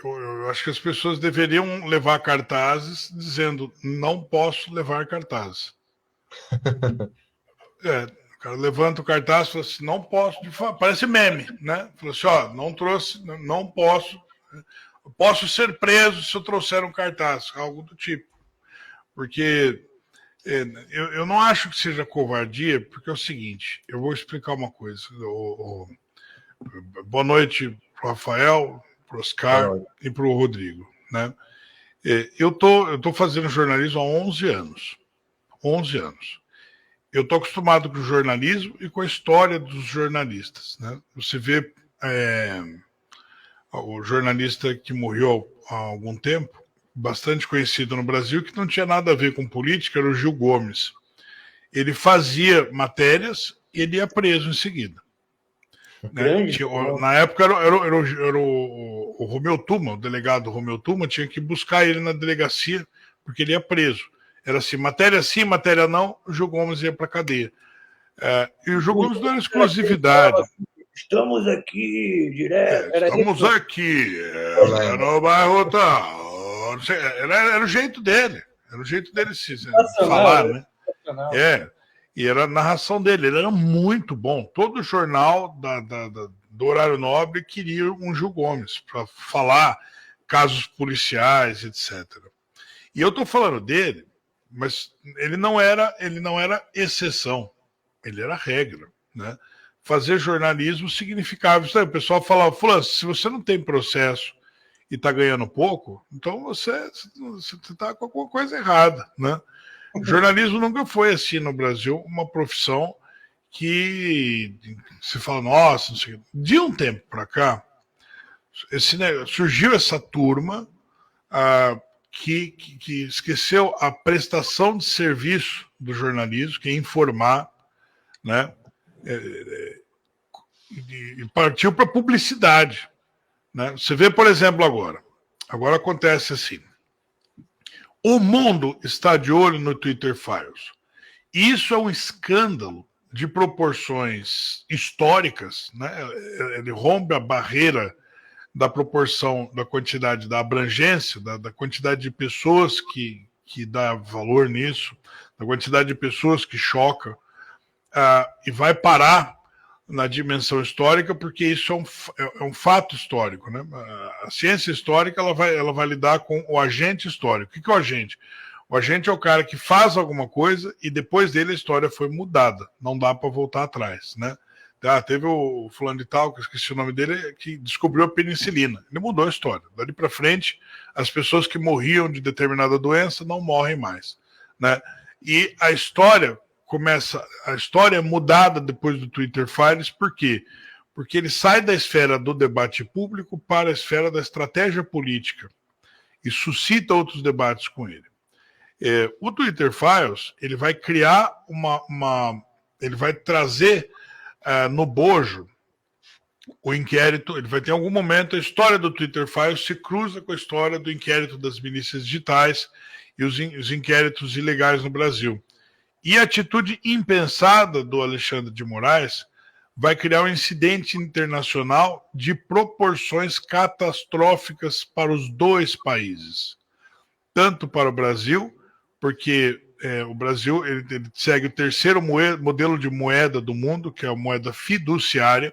eu acho que as pessoas deveriam levar cartazes dizendo não posso levar cartazes. O cara levanta o cartaz e fala assim, não posso, parece meme, né? Fala assim, ó, não trouxe, não posso, posso ser preso se eu trouxer um cartaz, algo do tipo. Porque eu não acho que seja covardia, porque é o seguinte, eu vou explicar uma coisa. Boa noite pro Rafael, pro Oscar e pro Rodrigo, né? Eu tô fazendo jornalismo há 11 anos. 11 anos. Eu estou acostumado com o jornalismo e com a história dos jornalistas, né? Você vê o jornalista que morreu há algum tempo, bastante conhecido no Brasil, que não tinha nada a ver com política, era o Gil Gomes. Ele fazia matérias e ele ia preso em seguida. Né? Na época era o Romeu Tuma, o delegado Romeu Tuma, tinha que buscar ele na delegacia, porque ele ia preso. Era assim, matéria sim, matéria não, o Gil Gomes ia para a cadeia. E o Gil Gomes não era exclusividade. Estamos aqui direto. Estamos aqui, no bairro tal. Era o jeito dele. Era o jeito dele se falar, né? E era a narração dele. Ele era muito bom. Todo jornal do horário nobre queria um Gil Gomes para falar casos policiais, etc. E eu estou falando dele, mas ele não era exceção. Ele era regra, né? Fazer jornalismo significava isso aí. O pessoal falava, fulano, se você não tem processo e está ganhando pouco, então você está com alguma coisa errada, né? O jornalismo nunca foi assim no Brasil, uma profissão que se fala, nossa, não sei. De um tempo para cá, surgiu essa turma que esqueceu a prestação de serviço do jornalismo, que é informar, né? E partiu para publicidade, né? Você vê, por exemplo, agora acontece assim, o mundo está de olho no Twitter Files. Isso é um escândalo de proporções históricas, né? Ele rompe a barreira da proporção, da quantidade, da abrangência, da quantidade de pessoas que dá valor nisso, da quantidade de pessoas que choca, e vai parar na dimensão histórica, porque isso é um fato histórico, né? A ciência histórica ela vai lidar com o agente histórico. O que é o agente? O agente é o cara que faz alguma coisa e depois dele a história foi mudada. Não dá para voltar atrás, né? Teve o fulano de tal, que eu esqueci o nome dele, que descobriu a penicilina. Ele mudou a história. Dali para frente, as pessoas que morriam de determinada doença não morrem mais, né? E a história é mudada depois do Twitter Files, por quê? Porque ele sai da esfera do debate público para a esfera da estratégia política e suscita outros debates com ele. O Twitter Files, ele vai criar ele vai trazer no bojo o inquérito, ele vai ter em algum momento a história do Twitter Files se cruza com a história do inquérito das milícias digitais e os inquéritos ilegais no Brasil. E a atitude impensada do Alexandre de Moraes vai criar um incidente internacional de proporções catastróficas para os dois países. Tanto para o Brasil, porque o Brasil ele segue o terceiro modelo de moeda do mundo, que é a moeda fiduciária.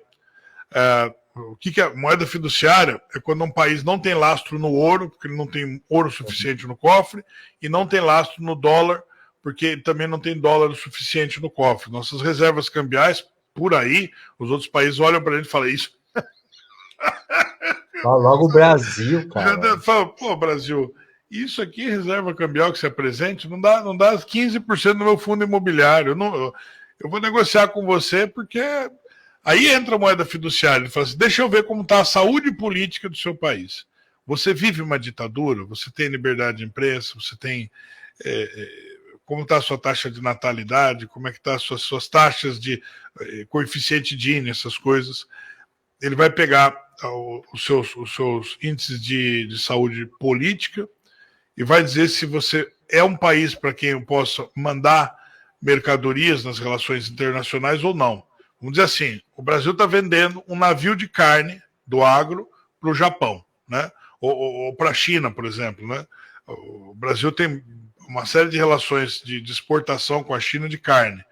O que é moeda fiduciária? É quando um país não tem lastro no ouro, porque ele não tem ouro suficiente no cofre, e não tem lastro no dólar, porque ele também não tem dólar o suficiente no cofre. Nossas reservas cambiais, por aí, os outros países olham para ele e falam isso. Logo o Brasil, cara. Fala, pô, Brasil, isso aqui, reserva cambial que se apresente, não dá 15% do meu fundo imobiliário. Eu vou negociar com você porque... Aí entra a moeda fiduciária, ele fala assim, deixa eu ver como está a saúde política do seu país. Você vive uma ditadura, você tem liberdade de imprensa, você tem... como está a sua taxa de natalidade, como é que está as suas taxas de coeficiente Gini, essas coisas. Ele vai pegar os seus índices de saúde política e vai dizer se você é um país para quem eu possa mandar mercadorias nas relações internacionais ou não. Vamos dizer assim, o Brasil está vendendo um navio de carne do agro para o Japão, né? ou para a China, por exemplo, né? O Brasil tem uma série de relações de exportação com a China de carne.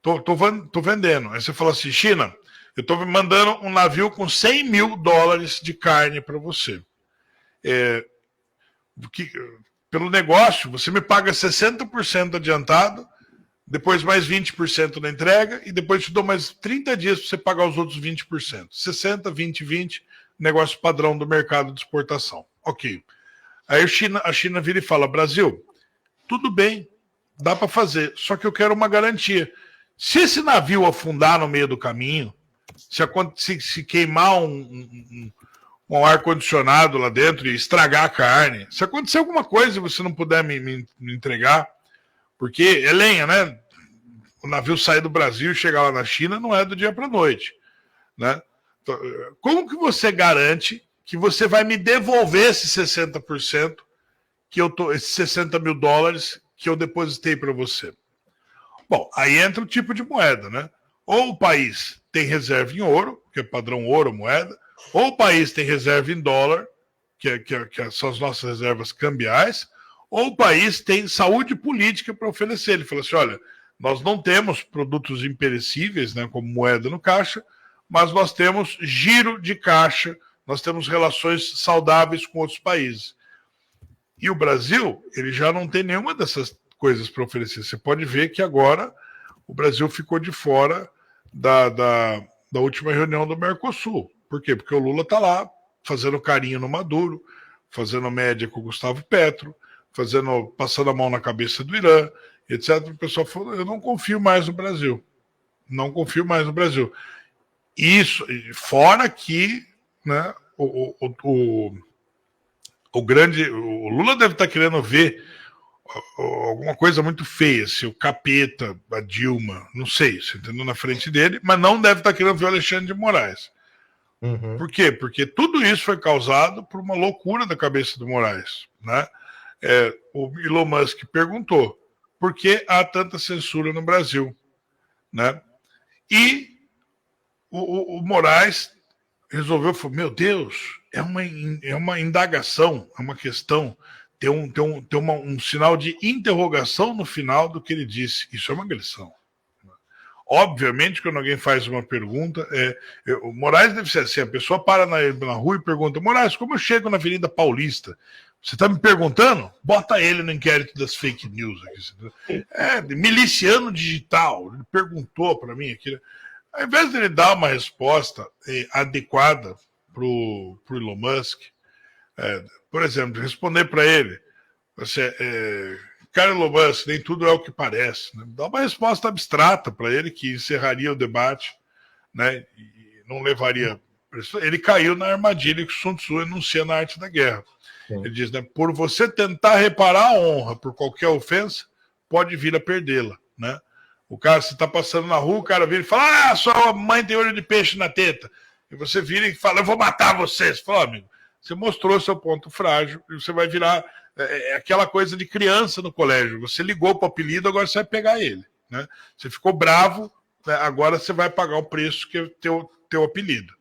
Tô vendendo. Aí você fala assim, China, eu estou mandando um navio com $100 mil de carne para você. Pelo negócio, você me paga 60% adiantado, depois mais 20% na entrega, e depois te dou mais 30 dias para você pagar os outros 20%. 60, 20, 20, negócio padrão do mercado de exportação. Ok. Aí a China vira e fala, Brasil, tudo bem, dá para fazer, só que eu quero uma garantia. Se esse navio afundar no meio do caminho, se queimar um ar-condicionado lá dentro e estragar a carne, se acontecer alguma coisa e você não puder me entregar, porque é lenha, né? O navio sair do Brasil e chegar lá na China não é do dia para a noite, né? Então, como que você garante que você vai me devolver esses 60% esses $60 mil que eu depositei para você? Bom, aí entra o tipo de moeda, né? Ou o país tem reserva em ouro, que é padrão ouro, moeda, ou o país tem reserva em dólar, que são as nossas reservas cambiais, ou o país tem saúde política para oferecer. Ele fala assim, olha, nós não temos produtos imperecíveis, né, como moeda no caixa, mas nós temos giro de caixa, nós temos relações saudáveis com outros países. E o Brasil, ele já não tem nenhuma dessas coisas para oferecer. Você pode ver que agora o Brasil ficou de fora da última reunião do Mercosul. Por quê? Porque o Lula está lá fazendo carinho no Maduro, fazendo média com o Gustavo Petro, passando a mão na cabeça do Irã, etc. O pessoal falou, eu não confio mais no Brasil. Não confio mais no Brasil. Isso, fora que, né, o Lula deve estar querendo ver alguma coisa muito feia, se o Capeta, a Dilma, não sei, você entendeu, na frente dele, mas não deve estar querendo ver o Alexandre de Moraes. Uhum. Por quê? Porque tudo isso foi causado por uma loucura da cabeça do Moraes, né? O Elon Musk perguntou por que há tanta censura no Brasil, né? E o Moraes resolveu, falou, meu Deus, é uma indagação, é uma questão, tem um sinal de interrogação no final do que ele disse. Isso é uma agressão. Obviamente, quando alguém faz uma pergunta, o Moraes deve ser assim, a pessoa para na rua e pergunta, Moraes, como eu chego na Avenida Paulista? Você está me perguntando? Bota ele no inquérito das fake news. Aqui. Miliciano digital, ele perguntou para mim aqui. Ao invés de ele dar uma resposta adequada para o Elon Musk, por exemplo, responder para ele, cara, Elon Musk, nem tudo é o que parece. Né? Dá uma resposta abstrata para ele que encerraria o debate, né? E não levaria. Ele caiu na armadilha que Sun Tzu enuncia na Arte da Guerra. Sim. Ele diz, né, por você tentar reparar a honra por qualquer ofensa, pode vir a perdê-la, né? O cara, você está passando na rua, o cara vira e fala, sua mãe tem olho de peixe na teta. E você vira e fala, eu vou matar você. Você fala, amigo, você mostrou seu ponto frágil e você vai virar aquela coisa de criança no colégio. Você ligou para o apelido, agora você vai pegar ele, né? Você ficou bravo, né? Agora você vai pagar o preço que é teu apelido.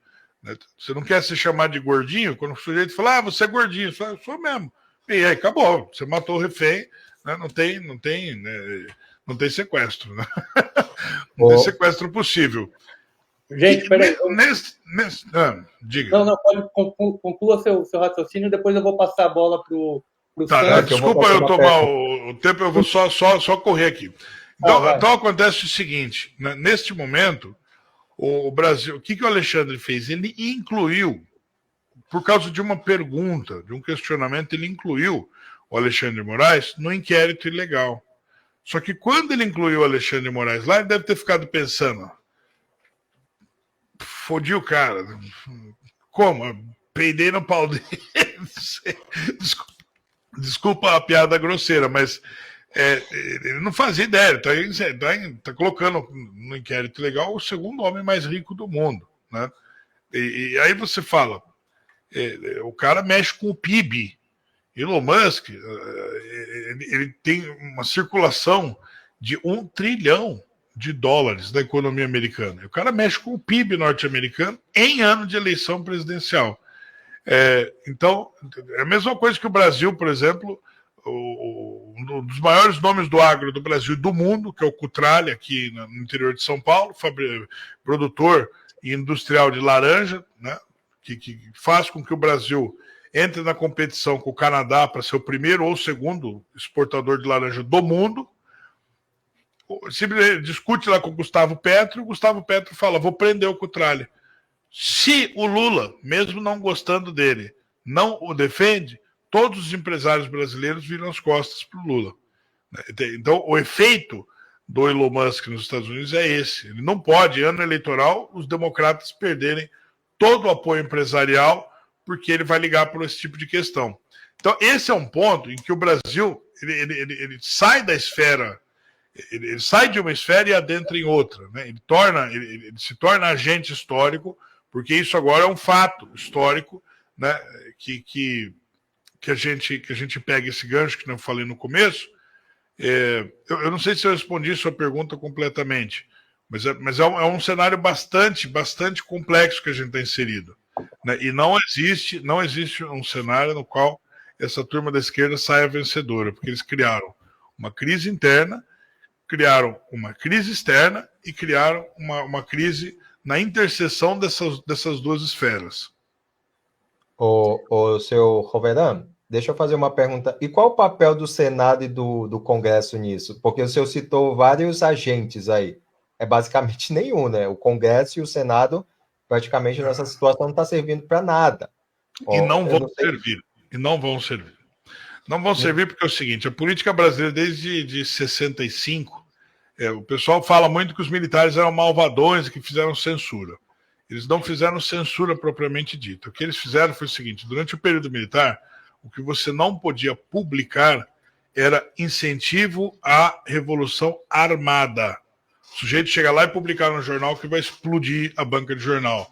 Né? Você não quer se chamar de gordinho? Quando o sujeito fala, você é gordinho. Você fala, eu sou mesmo. E aí, acabou. Você matou o refém, né? Não tem sequestro, né? Não tem sequestro possível. Gente, peraí. Diga. Não, pode conclua seu raciocínio, depois eu vou passar a bola pro Santos. Desculpa eu tomar o tempo, eu vou só correr aqui. Então acontece o seguinte, né? Neste momento, o Brasil, o que o Alexandre fez? Ele incluiu, por causa de uma pergunta, de um questionamento, ele incluiu o Alexandre de Moraes no inquérito ilegal. Só que quando ele incluiu o Alexandre de Moraes lá, ele deve ter ficado pensando, fodi o cara. Como? Peidei no pau dele. Desculpa a piada grosseira, mas ele não fazia ideia. Tá colocando no inquérito legal o segundo homem mais rico do mundo, né? E aí você fala, o cara mexe com o PIB. Elon Musk, ele tem uma circulação de $1 trilhão da economia americana. O cara mexe com o PIB norte-americano em ano de eleição presidencial. Então, é a mesma coisa que o Brasil, por exemplo, um dos maiores nomes do agro do Brasil e do mundo, que é o Cutrale, aqui no interior de São Paulo, produtor e industrial de laranja, né, que faz com que o Brasil entre na competição com o Canadá para ser o primeiro ou segundo exportador de laranja do mundo. Se discute lá com o Gustavo Petro, e o Gustavo Petro fala, vou prender o Cutrale. Se o Lula, mesmo não gostando dele, não o defende, todos os empresários brasileiros viram as costas para o Lula. Então, o efeito do Elon Musk nos Estados Unidos é esse. Ele não pode, ano eleitoral, os democratas perderem todo o apoio empresarial, porque ele vai ligar por esse tipo de questão. Então, esse é um ponto em que o Brasil ele sai da esfera, ele sai de uma esfera e adentra em outra. Né? Ele se torna agente histórico, porque isso agora é um fato histórico, né? que a gente pega esse gancho que eu falei no começo. Eu não sei se eu respondi sua pergunta completamente, mas é um cenário bastante complexo que a gente está inserido. Né? E não existe um cenário no qual essa turma da esquerda saia vencedora, porque eles criaram uma crise interna, criaram uma crise externa e criaram uma crise na interseção dessas duas esferas. O seu Roverano, deixa eu fazer uma pergunta. E qual o papel do Senado e do Congresso nisso? Porque o senhor citou vários agentes aí. É basicamente nenhum, né? O Congresso e o Senado, praticamente, nessa situação, não está servindo para nada. E não vão servir. Não vão servir porque é o seguinte, a política brasileira desde 65, o pessoal fala muito que os militares eram malvadões e que fizeram censura. Eles não fizeram censura propriamente dita. O que eles fizeram foi o seguinte, durante o período militar, o que você não podia publicar era incentivo à revolução armada. O sujeito chega lá e publicar no jornal que vai explodir a banca de jornal.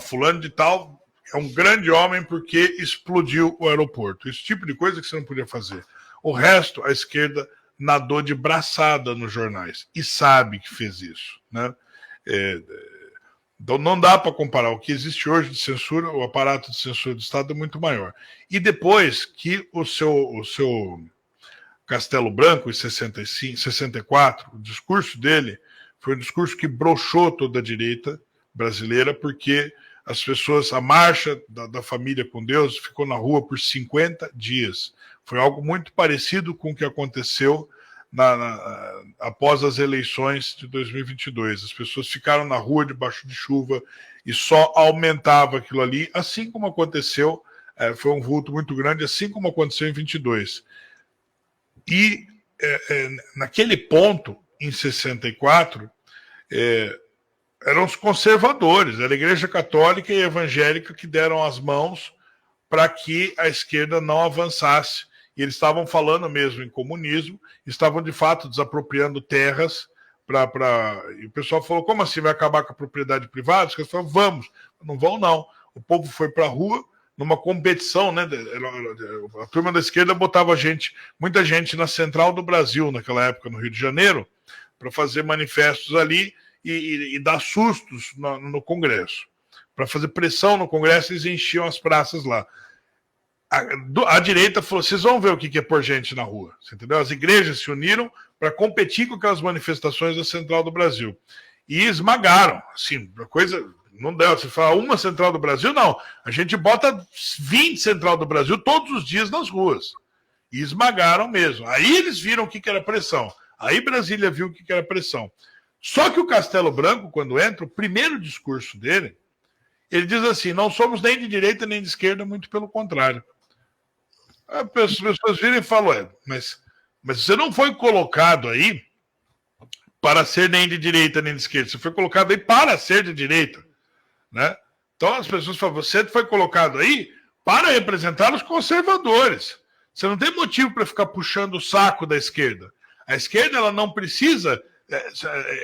Fulano de tal é um grande homem porque explodiu o aeroporto. Esse tipo de coisa que você não podia fazer. O resto, a esquerda nadou de braçada nos jornais e sabe que fez isso. Né? Então não dá para comparar. O que existe hoje de censura, o aparato de censura do Estado é muito maior. E depois que o seu Castelo Branco, em 64, o discurso dele foi um discurso que broxou toda a direita brasileira, porque as pessoas, a marcha da família com Deus ficou na rua por 50 dias. Foi algo muito parecido com o que aconteceu após as eleições de 2022. As pessoas ficaram na rua debaixo de chuva e só aumentava aquilo ali, assim como aconteceu, foi um vulto muito grande, assim como aconteceu em 22. E naquele ponto, em 64, eram os conservadores, era a Igreja Católica e Evangélica que deram as mãos para que a esquerda não avançasse. E eles estavam falando mesmo em comunismo, estavam de fato desapropriando terras e o pessoal falou, como assim vai acabar com a propriedade privada? Os caras falaram, vamos. Não vão não. O povo foi para a rua numa competição, né? A turma da esquerda botava muita gente na Central do Brasil naquela época, no Rio de Janeiro, para fazer manifestos ali e dar sustos no Congresso. Para fazer pressão no Congresso, eles enchiam as praças lá. A direita falou, vocês vão ver o que é pôr gente na rua. Você entendeu? As igrejas se uniram para competir com aquelas manifestações da Central do Brasil. E esmagaram. Assim, a coisa não deu. Você fala uma Central do Brasil, não. A gente bota 20 Central do Brasil todos os dias nas ruas. E esmagaram mesmo. Aí eles viram o que era pressão. Aí Brasília viu o que era pressão. Só que o Castelo Branco, quando entra, o primeiro discurso dele, ele diz assim, não somos nem de direita nem de esquerda, muito pelo contrário. As pessoas viram e falam, mas você não foi colocado aí para ser nem de direita nem de esquerda, você foi colocado aí para ser de direita. Né? Então as pessoas falam, você foi colocado aí para representar os conservadores. Você não tem motivo para ficar puxando o saco da esquerda. A esquerda ela não precisa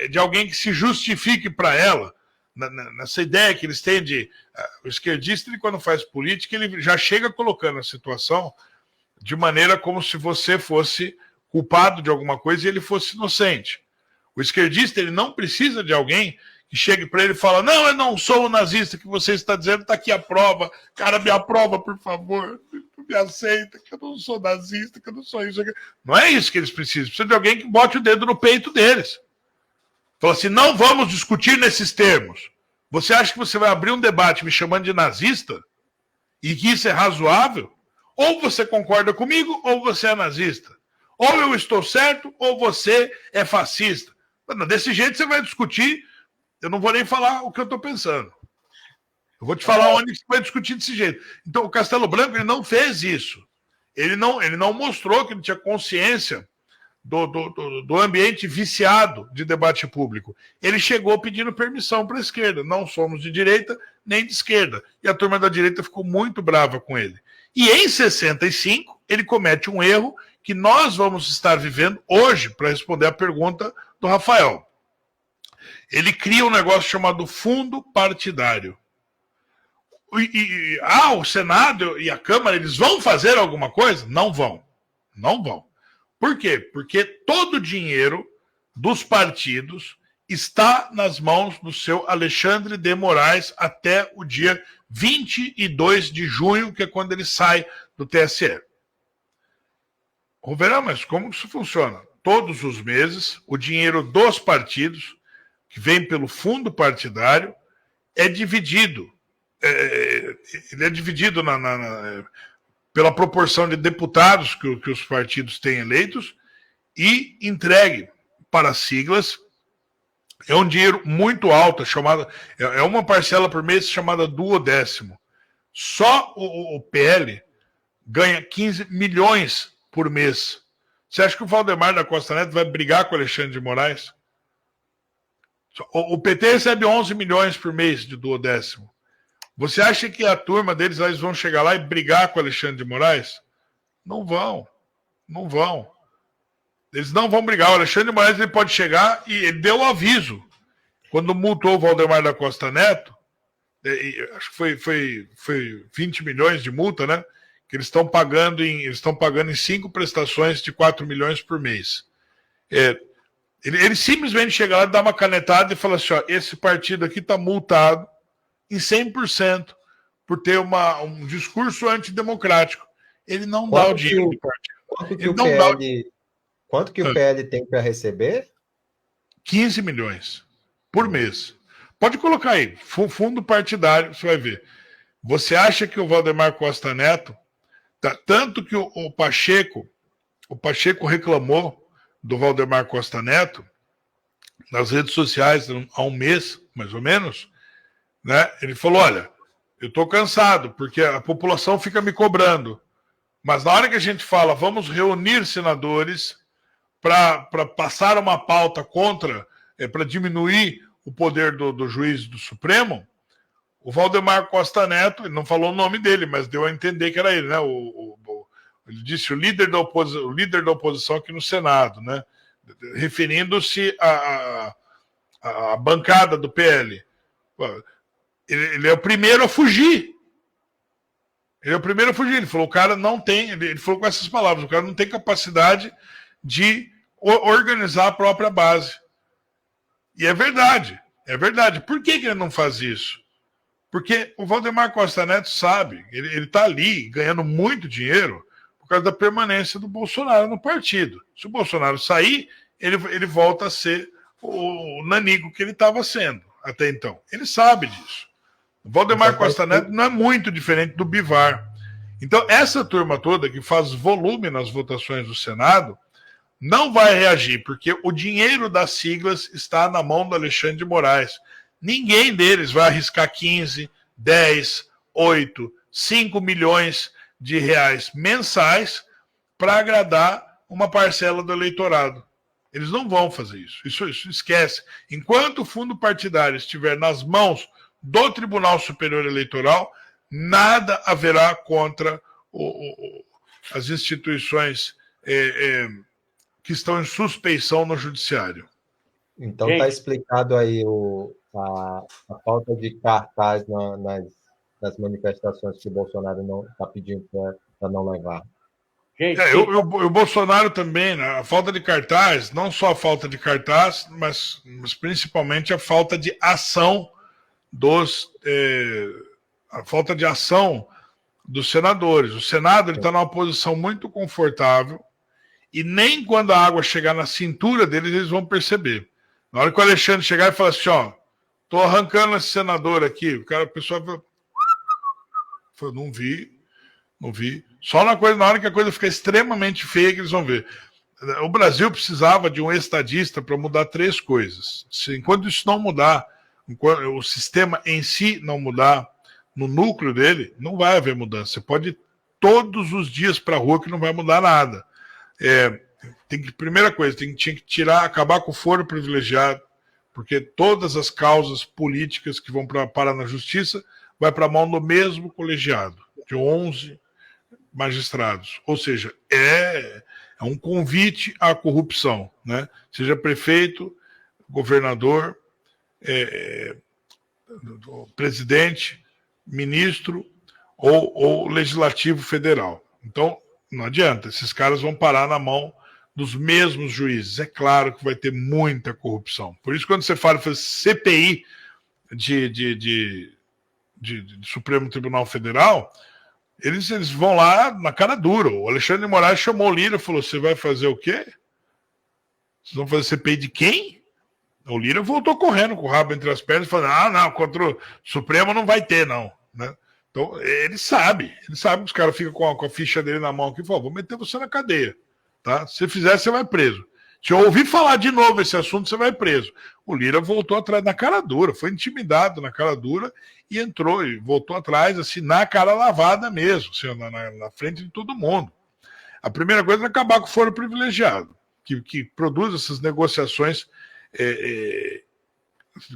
de alguém que se justifique para ela. Nessa ideia que eles têm de... o esquerdista, ele, quando faz política, ele já chega colocando a situação de maneira como se você fosse culpado de alguma coisa e ele fosse inocente. O esquerdista, ele não precisa de alguém que chegue para ele e fala: não, eu não sou o nazista que você está dizendo, está aqui a prova. Cara, me aprova, por favor. Me aceita, que eu não sou nazista, que eu não sou isso. Não é isso que eles precisam. Precisa de alguém que bote o dedo no peito deles. Fala assim: não vamos discutir nesses termos. Você acha que você vai abrir um debate me chamando de nazista? E que isso é razoável? Ou você concorda comigo, ou você é nazista. Ou eu estou certo, ou você é fascista. Desse jeito você vai discutir. Eu não vou nem falar o que eu estou pensando. Eu vou te falar onde você vai discutir desse jeito. Então, o Castelo Branco ele não fez isso. Ele não mostrou que ele tinha consciência do ambiente viciado de debate público. Ele chegou pedindo permissão para a esquerda. Não somos de direita nem de esquerda. E a turma da direita ficou muito brava com ele. E em 65, ele comete um erro que nós vamos estar vivendo hoje, para responder a pergunta do Rafael. Ele cria um negócio chamado fundo partidário. O Senado e a Câmara, eles vão fazer alguma coisa? Não vão. Não vão. Por quê? Porque todo o dinheiro dos partidos está nas mãos do seu Alexandre de Moraes até o dia 22 de junho, que é quando ele sai do TSE. Verão, mas como isso funciona? Todos os meses, o dinheiro dos partidos, que vem pelo fundo partidário, é dividido. Ele é dividido pela proporção de deputados que os partidos têm eleitos e entregue para as siglas. É um dinheiro muito alto, é uma parcela por mês chamada duodécimo. Só o PL ganha 15 milhões por mês. Você acha que o Valdemar da Costa Neto vai brigar com o Alexandre de Moraes? O PT recebe 11 milhões por mês de duodécimo. Você acha que a turma deles eles vão chegar lá e brigar com o Alexandre de Moraes? Não vão. Não vão. Eles não vão brigar. O Alexandre de Moraes ele pode chegar e ele deu o aviso. Quando multou o Valdemar da Costa Neto, acho que foi 20 milhões de multa, né? Que eles estão pagando em 5 prestações de 4 milhões por mês. Ele simplesmente chega lá, dá uma canetada e fala assim: ó, esse partido aqui está multado em 100% por ter um discurso antidemocrático. Ele não dá o dinheiro do partido. Quanto que o PL tem para receber? 15 milhões por mês. Pode colocar aí, fundo partidário, você vai ver. Você acha que o Valdemar Costa Neto, tanto que o Pacheco reclamou do Valdemar Costa Neto nas redes sociais há um mês, mais ou menos, né? Ele falou: olha, eu estou cansado, porque a população fica me cobrando. Mas na hora que a gente fala, vamos reunir senadores para passar uma pauta contra, para diminuir o poder do juiz do Supremo, o Valdemar Costa Neto, ele não falou o nome dele, mas deu a entender que era ele, né? Ele disse o líder da oposição aqui no Senado, né? Referindo-se à bancada do PL. Ele é o primeiro a fugir. Ele falou: o cara não tem. Ele falou com essas palavras: o cara não tem capacidade de organizar a própria base. E é verdade. Por que ele não faz isso? Porque o Valdemar Costa Neto sabe, ele está ali ganhando muito dinheiro por causa da permanência do Bolsonaro no partido. Se o Bolsonaro sair, ele volta a ser o nanico que ele estava sendo até então. Ele sabe disso. O Valdemar Costa Neto não é muito diferente do Bivar. Então, essa turma toda que faz volume nas votações do Senado não vai reagir, porque o dinheiro das siglas está na mão do Alexandre de Moraes. Ninguém deles vai arriscar 15, 10, 8, 5 milhões de reais mensais para agradar uma parcela do eleitorado. Eles não vão fazer isso. Isso esquece. Enquanto o fundo partidário estiver nas mãos do Tribunal Superior Eleitoral, nada haverá contra as instituições que estão em suspeição no judiciário. Então está explicado aí a falta de cartaz nas manifestações que o Bolsonaro não está pedindo para não levar. Gente, o Bolsonaro também, né? A falta de cartaz, não só a falta de cartaz, mas principalmente a falta de ação a falta de ação dos senadores. O Senado está numa posição muito confortável e nem quando a água chegar na cintura deles, eles vão perceber. Na hora que o Alexandre chegar e falar assim, ó, tô arrancando esse senador aqui, o pessoal fala, não vi. Só na hora que a coisa fica extremamente feia que eles vão ver. O Brasil precisava de um estadista para mudar 3 coisas. Enquanto isso não mudar, enquanto o sistema em si não mudar, no núcleo dele, não vai haver mudança. Você pode ir todos os dias para a rua que não vai mudar nada. Primeira coisa, tinha que acabar com o foro privilegiado, porque todas as causas políticas que vão parar na justiça vai para a mão do mesmo colegiado, de 11 magistrados. Ou seja, é um convite à corrupção, né? Seja prefeito, governador, presidente, ministro ou legislativo federal. Então, não adianta, esses caras vão parar na mão dos mesmos juízes. É claro que vai ter muita corrupção. Por isso, quando você fala CPI de Supremo Tribunal Federal, eles vão lá na cara dura. O Alexandre de Moraes chamou o Lira e falou, você vai fazer o quê? Vocês vão fazer CPI de quem? O Lira voltou correndo com o rabo entre as pernas, falando, não, contra o Supremo não vai ter, não. Né? Então, ele sabe que os caras ficam com a ficha dele na mão aqui e falam, vou meter você na cadeia. Tá? Se fizer, você vai preso. Se eu ouvir falar de novo esse assunto, você vai preso. O Lira voltou atrás na cara dura, foi intimidado na cara dura e entrou e voltou atrás, assim, na cara lavada mesmo, assim, na frente de todo mundo. A primeira coisa é acabar com o foro privilegiado, que produz essas negociações,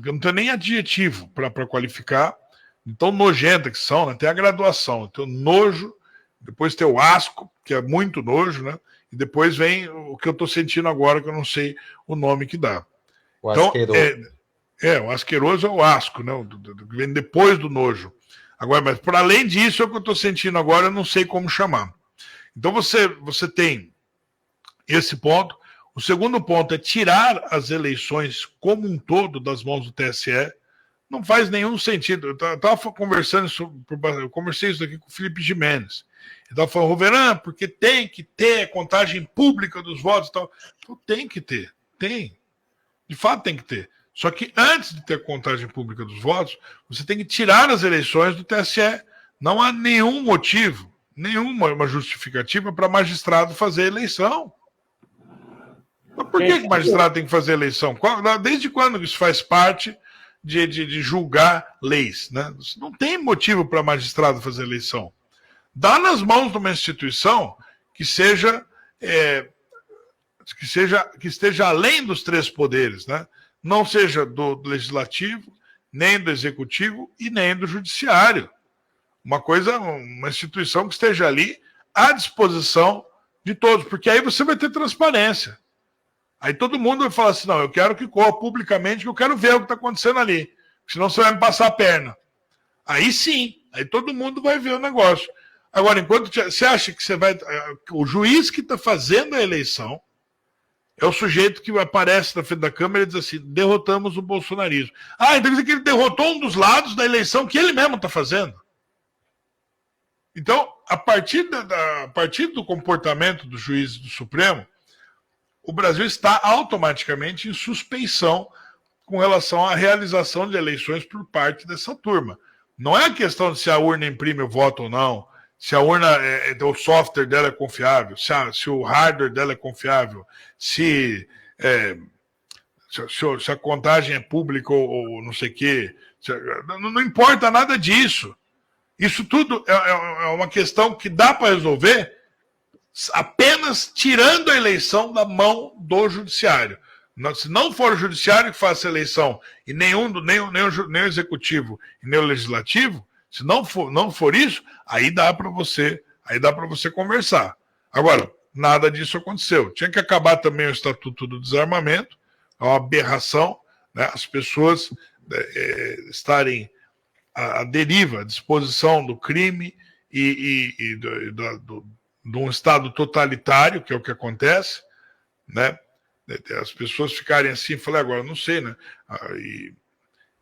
não tem nem adjetivo para qualificar, então nojenta que são, né? Tem a graduação, tem o nojo, depois tem o asco, que é muito nojo, né? E depois vem o que eu estou sentindo agora, que eu não sei o nome que dá. O asqueroso. Então, o asqueroso é o asco, né? Que vem depois do nojo. Agora, mas por além disso, é o que eu estou sentindo agora, eu não sei como chamar. Então você tem esse ponto. O segundo ponto é tirar as eleições como um todo das mãos do TSE. Não faz nenhum sentido. Eu estava conversando eu conversei isso aqui com o Felipe Gimenez. Ele estava falando, Roveran, porque tem que ter a contagem pública dos votos e tal. Então tem que ter, tem. De fato tem que ter. Só que antes de ter a contagem pública dos votos, você tem que tirar as eleições do TSE. Não há nenhum motivo, nenhuma justificativa para magistrado fazer eleição. Mas por que o magistrado tem que fazer eleição? Desde quando isso faz parte de julgar leis? Né? Não tem motivo para magistrado fazer eleição. Dá nas mãos de uma instituição que esteja além dos 3 poderes, né? Não seja do legislativo, nem do executivo e nem do judiciário. Uma instituição que esteja ali à disposição de todos, porque aí você vai ter transparência. Aí todo mundo vai falar assim, não, eu quero que corra publicamente, que eu quero ver o que está acontecendo ali, senão você vai me passar a perna. Aí sim, aí todo mundo vai ver o negócio. Agora, enquanto você acha que o juiz que está fazendo a eleição é o sujeito que aparece na frente da Câmara e diz assim, derrotamos o bolsonarismo. Então quer dizer que ele derrotou um dos lados da eleição que ele mesmo está fazendo. Então, a partir do comportamento dos juízes do Supremo, o Brasil está automaticamente em suspeição com relação à realização de eleições por parte dessa turma. Não é a questão de se a urna imprime o voto ou não, se a urna, o software dela é confiável, se o hardware dela é confiável, se a contagem é pública ou não sei o quê. Não importa nada disso. Isso tudo é uma questão que dá para resolver apenas tirando a eleição da mão do judiciário. Se não for o judiciário que faça a eleição e nem o executivo e nem o legislativo, se não for isso, aí dá para você conversar. Agora, nada disso aconteceu. Tinha que acabar também o Estatuto do Desarmamento, é uma aberração, né? As pessoas estarem à deriva, à disposição do crime e de um Estado totalitário, que é o que acontece, né? As pessoas ficarem assim, falei, agora não sei, né?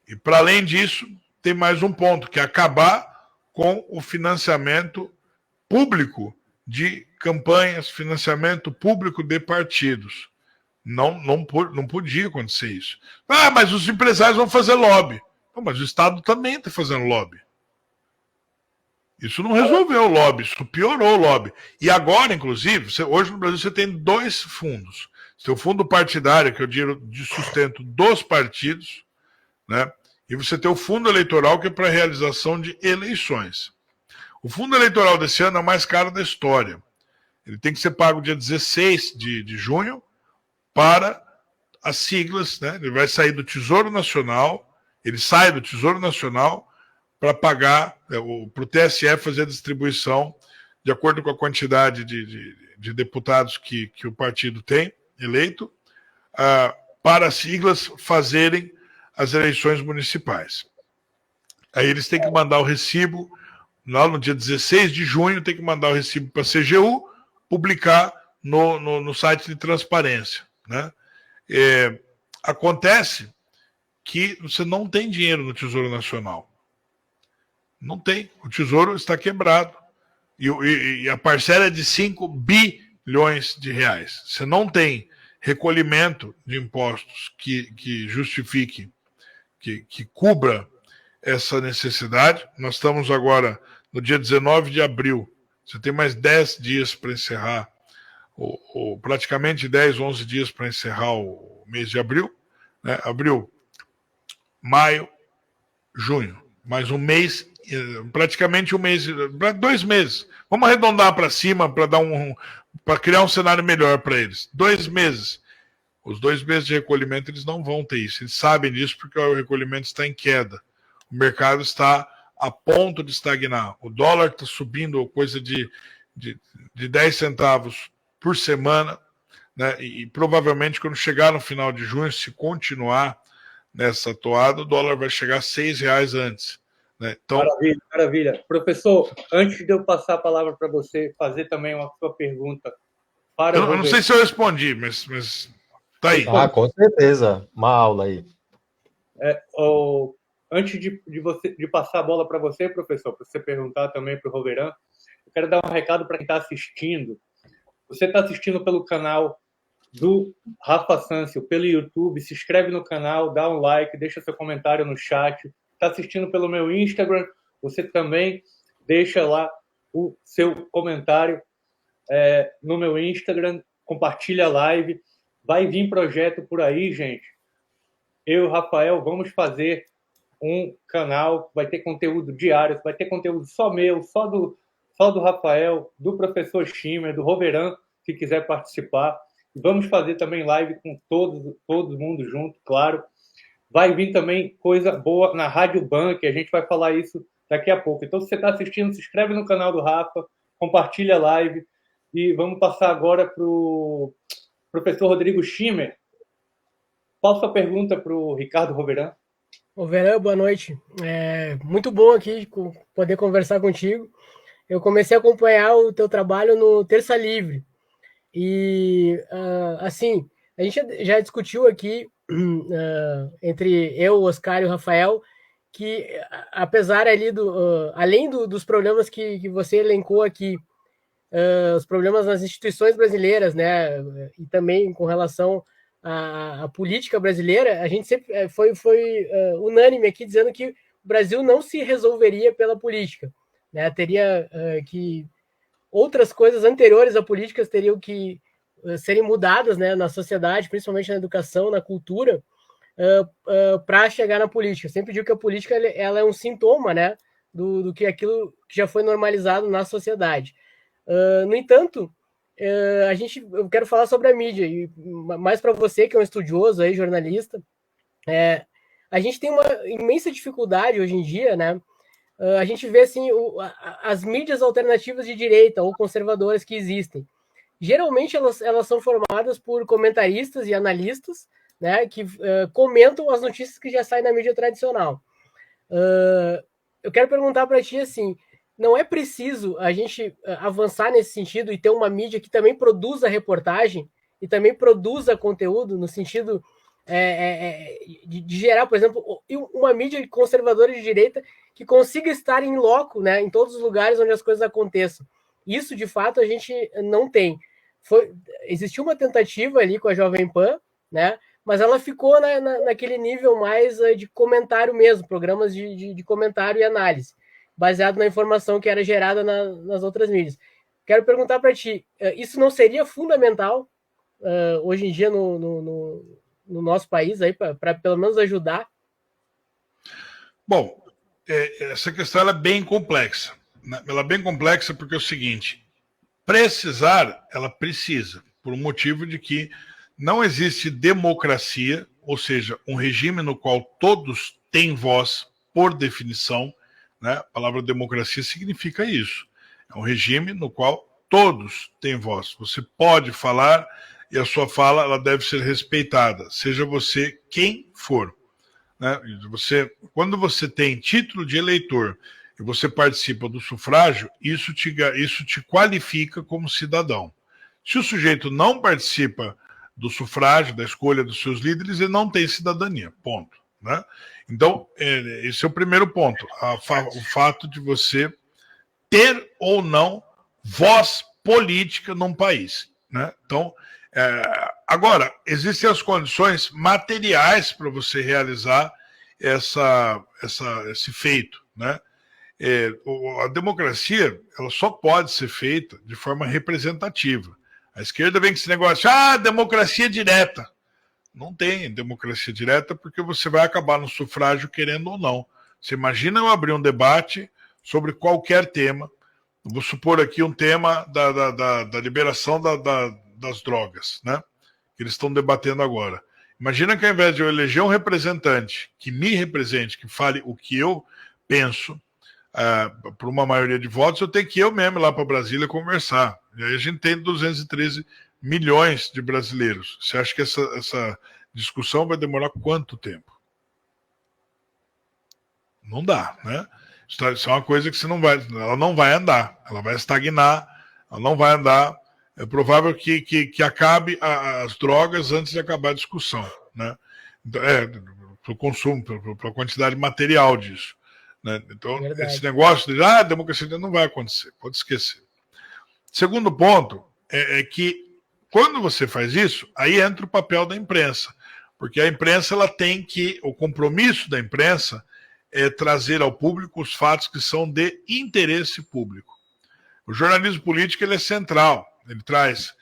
E para além disso, tem mais um ponto, que é acabar com o financiamento público de campanhas, financiamento público de partidos. Não podia acontecer isso. Ah, mas os empresários vão fazer lobby. Não, mas o Estado também está fazendo lobby. Isso não resolveu o lobby, isso piorou o lobby. E agora, inclusive, hoje no Brasil você tem 2 fundos. Você tem o fundo partidário, que é o dinheiro de sustento dos partidos, né? E você tem o fundo eleitoral, que é para a realização de eleições. O fundo eleitoral desse ano é o mais caro da história. Ele tem que ser pago dia 16 de junho para as siglas, né? Ele vai sair do Tesouro Nacional, ele sai do Tesouro Nacional para pagar, para o TSE fazer a distribuição de acordo com a quantidade de deputados que o partido tem eleito, para as siglas fazerem as eleições municipais. Aí eles têm que mandar o recibo, lá no dia 16 de junho, tem que mandar o recibo para a CGU, publicar no site de transparência, né? Acontece que você não tem dinheiro no Tesouro Nacional. Não tem. O Tesouro está quebrado. E a parcela é de 5 bilhões de reais. Você não tem recolhimento de impostos que justifique, que cubra essa necessidade. Nós estamos agora no dia 19 de abril. Você tem mais 10 dias para encerrar, praticamente 10, 11 dias para encerrar o mês de abril, né? Abril, maio, junho. Mais um mês, praticamente um mês, 2 meses. Vamos arredondar para cima para criar um cenário melhor para eles. 2 meses. Os 2 meses de recolhimento eles não vão ter isso. Eles sabem disso porque o recolhimento está em queda. O mercado está a ponto de estagnar. O dólar está subindo coisa de 10 centavos por semana, né? E provavelmente quando chegar no final de junho, se continuar nessa toada, o dólar vai chegar a R$6 antes, né? Então... Maravilha, maravilha. Professor, antes de eu passar a palavra para você, fazer também uma sua pergunta para eu não sei se eu respondi, mas tá aí. Com certeza. Uma aula aí. Antes de passar a bola para você, professor, para você perguntar também para o Roveran, eu quero dar um recado para quem está assistindo. Você está assistindo pelo canal do Rafa Sâncio, pelo YouTube, se inscreve no canal, dá um like, deixa seu comentário no chat. Está assistindo pelo meu Instagram, você também deixa lá o seu comentário no meu Instagram, compartilha a live. Vai vir projeto por aí, gente. Eu e o Rafael vamos fazer um canal, vai ter conteúdo diário, vai ter conteúdo só meu, só do Rafael, do professor Schimmer, do Roveran, que quiser participar. Vamos fazer também live com todo mundo junto, claro. Vai vir também coisa boa na Rádio Ban, que a gente vai falar isso daqui a pouco. Então, se você está assistindo, se inscreve no canal do Rafa, compartilha a live. E vamos passar agora para o professor Rodrigo Schimmer. Qual a sua pergunta para o Ricardo Roveran? Roveran, boa noite. Muito bom aqui poder conversar contigo. Eu comecei a acompanhar o teu trabalho no Terça Livre. E, assim, a gente já discutiu aqui, entre eu, o Oscar e o Rafael, que apesar ali além dos problemas que você elencou aqui, os problemas nas instituições brasileiras, né, e também com relação à política brasileira, a gente sempre foi unânime aqui dizendo que o Brasil não se resolveria pela política, né, teria que outras coisas anteriores à política teriam que serem mudadas, né, na sociedade, principalmente na educação, na cultura, para chegar na política. Eu sempre digo que a política ela é um sintoma, né, do que aquilo que já foi normalizado na sociedade. No entanto, eu quero falar sobre a mídia, e mais para você, que é um estudioso, aí, jornalista, a gente tem uma imensa dificuldade hoje em dia, né? A gente vê assim, as mídias alternativas de direita ou conservadoras que existem. Geralmente elas são formadas por comentaristas e analistas, né, que comentam as notícias que já saem na mídia tradicional. Eu quero perguntar para ti assim, não é preciso a gente avançar nesse sentido e ter uma mídia que também produza reportagem e também produza conteúdo no sentido de gerar, por exemplo, uma mídia conservadora de direita que consiga estar em loco, né, em todos os lugares onde as coisas aconteçam. Isso, de fato, a gente não tem. Existiu uma tentativa ali com a Jovem Pan, né, mas ela ficou naquele nível mais de comentário mesmo, programas de comentário e análise, baseado na informação que era gerada nas outras mídias. Quero perguntar para ti, isso não seria fundamental hoje em dia no nosso país, para pelo menos ajudar? Bom, essa questão ela é bem complexa. Né? Ela é bem complexa porque é o seguinte, precisar, ela precisa, por um motivo de que não existe democracia, ou seja, um regime no qual todos têm voz, por definição, né? A palavra democracia significa isso. É um regime no qual todos têm voz. Você pode falar e a sua fala ela deve ser respeitada, seja você quem for. Né? Quando você tem título de eleitor e você participa do sufrágio, isso te qualifica como cidadão. Se o sujeito não participa do sufrágio, da escolha dos seus líderes, ele não tem cidadania, ponto. Né? Então, esse é o primeiro ponto, o fato de você ter ou não voz política num país. Né? Então, agora, existem as condições materiais para você realizar esse feito. Né? A democracia ela só pode ser feita de forma representativa. A esquerda vem com esse negócio, democracia direta. Não tem democracia direta porque você vai acabar no sufrágio querendo ou não. Você imagina eu abrir um debate sobre qualquer tema, vou supor aqui um tema da liberação das drogas, né? Que eles estão debatendo agora. Imagina que ao invés de eu eleger um representante que me represente, que fale o que eu penso, por uma maioria de votos, eu tenho que ir eu mesmo lá para Brasília conversar. E aí a gente tem 213 milhões de brasileiros. Você acha que essa discussão vai demorar quanto tempo? Não dá, né? Isso é uma coisa que ela não vai andar, ela vai estagnar, ela não vai andar. É provável que acabe as drogas antes de acabar a discussão, né? Para o consumo, para a quantidade material disso. Né? Então, esse negócio de democracia não vai acontecer, pode esquecer. Segundo ponto é que quando você faz isso, aí entra o papel da imprensa, porque a imprensa ela tem o compromisso da imprensa é trazer ao público os fatos que são de interesse público. O jornalismo político ele é central, ele traz,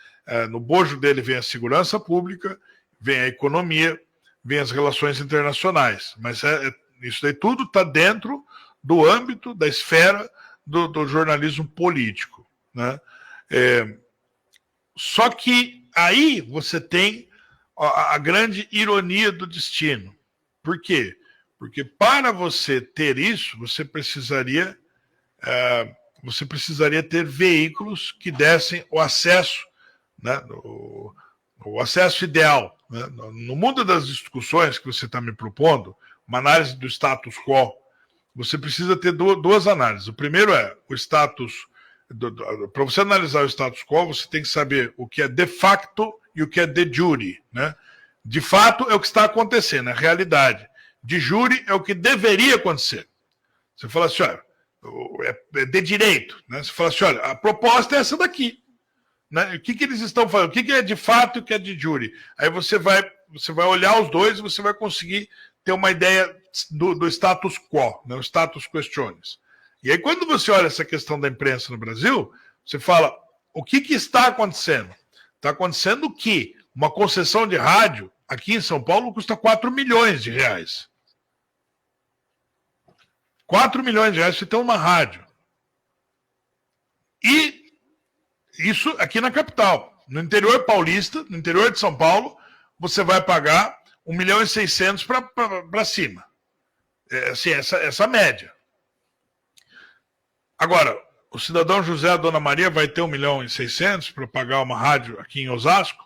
no bojo dele vem a segurança pública, vem a economia, vem as relações internacionais, mas isso daí tudo está dentro do âmbito, da esfera do jornalismo político. Né? Só que aí você tem a grande ironia do destino. Por quê? Porque para você ter isso, você precisaria ter veículos que dessem o acesso, né, o acesso ideal. Né? No mundo das discussões que você está me propondo, uma análise do status quo, você precisa ter duas análises. O primeiro é o status. Para você analisar o status quo, você tem que saber o que é de facto e o que é de jure. Né? De fato é o que está acontecendo, é a realidade. De jure é o que deveria acontecer. Você fala assim, olha, é de direito. Né? Você fala assim, olha, a proposta é essa daqui. Né? O que eles estão falando? O que é de fato e o que é de jure? Aí você vai olhar os dois e você vai conseguir ter uma ideia do status quo, né? O status questiones. E aí, quando você olha essa questão da imprensa no Brasil, você fala, o que está acontecendo? Está acontecendo que uma concessão de rádio aqui em São Paulo custa 4 milhões de reais. 4 milhões de reais você tem uma rádio. E isso aqui na capital. No interior paulista, no interior de São Paulo, você vai pagar 1.600.000 para cima. Assim, essa média. Agora, o cidadão José, a Dona Maria, vai ter 1.600.000 para pagar uma rádio aqui em Osasco?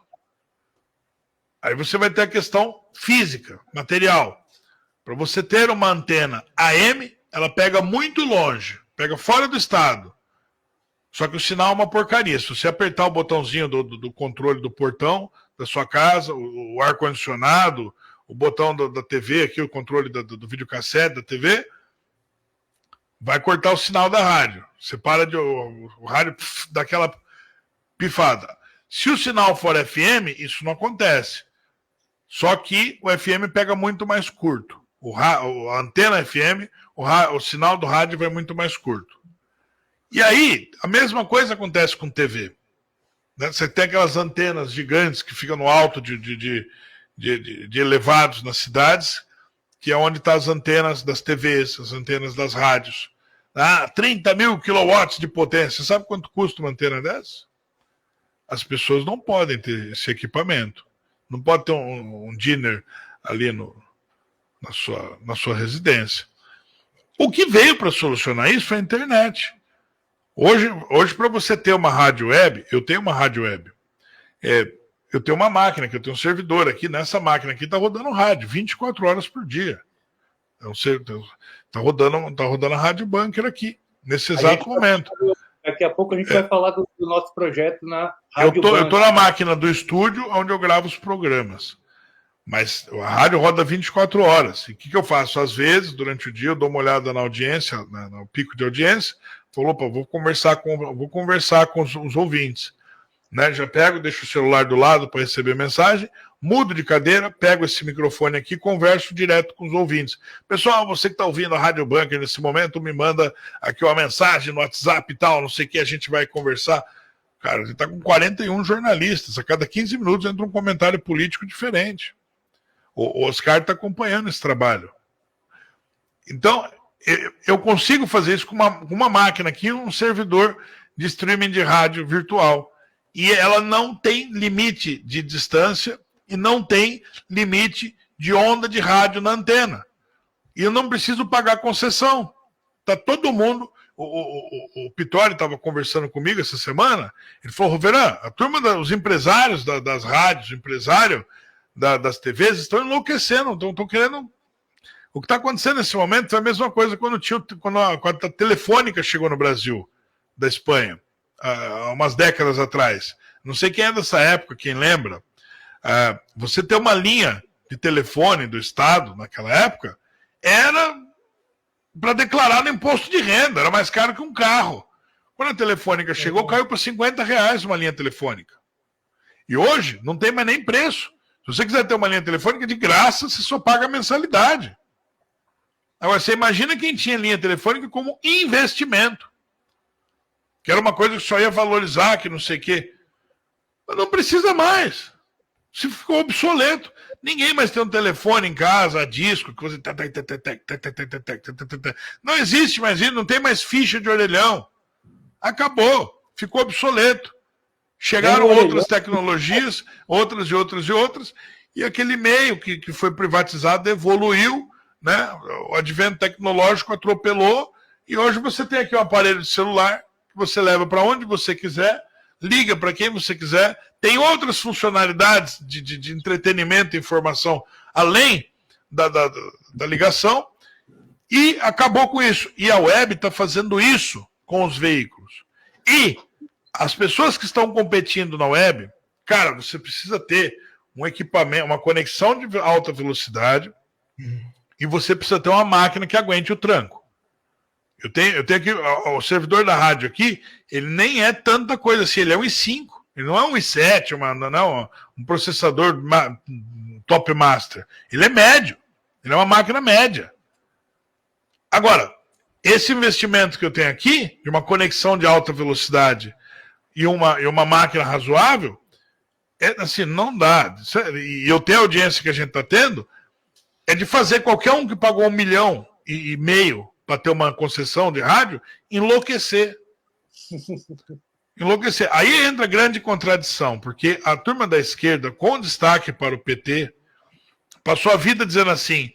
Aí você vai ter a questão física, material. Para você ter uma antena AM, ela pega muito longe, pega fora do estado. Só que o sinal é uma porcaria. Se você apertar o botãozinho do controle do portão da sua casa, o ar-condicionado, o botão da TV aqui, o controle do videocassete da TV, vai cortar o sinal da rádio. Você para de... O rádio dá aquela pifada. Se o sinal for FM, isso não acontece. Só que o FM pega muito mais curto. A antena FM, o sinal do rádio vai muito mais curto. E aí, a mesma coisa acontece com TV. Né? Você tem aquelas antenas gigantes que ficam no alto de elevados nas cidades, que é onde estão as antenas das TVs, as antenas das rádios. 30 mil quilowatts de potência. Sabe quanto custa uma antena dessa? As pessoas não podem ter esse equipamento. Não pode ter um dinner ali na sua residência. O que veio para solucionar isso foi a internet. Hoje para você ter uma rádio web, eu tenho uma rádio web. Eu tenho uma máquina, que eu tenho um servidor aqui, nessa máquina aqui está rodando rádio 24 horas por dia. Está rodando a Rádio Bunker aqui, nesse exato momento. Daqui a pouco a gente vai falar do nosso projeto na Rádio Bunker. Eu estou na máquina do estúdio, onde eu gravo os programas. Mas a rádio roda 24 horas. E o que eu faço? Às vezes, durante o dia, eu dou uma olhada na audiência, no pico de audiência, falo, opa, vou conversar com os ouvintes. Né? Já pego, deixo o celular do lado para receber mensagem, mudo de cadeira, pego esse microfone aqui e converso direto com os ouvintes. Pessoal, você que está ouvindo a Rádio Bunker nesse momento, me manda aqui uma mensagem no WhatsApp e tal, não sei o que, a gente vai conversar. Cara, ele está com 41 jornalistas, a cada 15 minutos entra um comentário político diferente. O Oscar está acompanhando esse trabalho. Então, eu consigo fazer isso com uma máquina aqui, um servidor de streaming de rádio virtual. E ela não tem limite de distância e não tem limite de onda de rádio na antena. E eu não preciso pagar concessão. Tá todo mundo... O Pitori estava conversando comigo essa semana, ele falou, Roveran, a turma os empresários das rádios, empresário das TVs estão enlouquecendo, estão querendo... O que está acontecendo nesse momento é a mesma coisa quando a Telefônica chegou no Brasil, da Espanha, há umas décadas atrás. Não sei quem é dessa época, quem lembra. Você ter uma linha de telefone do Estado, naquela época, era para declarar no imposto de renda, era mais caro que um carro. Quando a Telefônica chegou, caiu para R$50 uma linha telefônica. E hoje não tem mais nem preço. Se você quiser ter uma linha telefônica de graça, você só paga a mensalidade. Agora, você imagina quem tinha linha telefônica como investimento. Que era uma coisa que só ia valorizar, que não sei o quê. Mas não precisa mais. Se ficou obsoleto. Ninguém mais tem um telefone em casa, a disco, que você... Não existe mais isso, não tem mais ficha de orelhão. Acabou. Ficou obsoleto. Chegaram outras tecnologias, outras, e aquele meio que foi privatizado evoluiu, né? O advento tecnológico atropelou, e hoje você tem aqui um aparelho de celular que você leva para onde você quiser, liga para quem você quiser, tem outras funcionalidades de entretenimento e informação além da ligação, e acabou com isso. E a web está fazendo isso com os veículos. E as pessoas que estão competindo na web, cara, você precisa ter um equipamento, uma conexão de alta velocidade, e você precisa ter uma máquina que aguente o tranco. Eu tenho aqui, o servidor da rádio aqui, ele nem é tanta coisa assim, ele é um i5, ele não é um i7, um processador top master. Ele é médio, ele é uma máquina média. Agora, esse investimento que eu tenho aqui, de uma conexão de alta velocidade e uma máquina razoável, assim, não dá. E eu tenho a audiência que a gente está tendo, é de fazer qualquer um que pagou 1,5 milhão para ter uma concessão de rádio, enlouquecer. Enlouquecer. Aí entra grande contradição, porque a turma da esquerda, com destaque para o PT, passou a vida dizendo assim,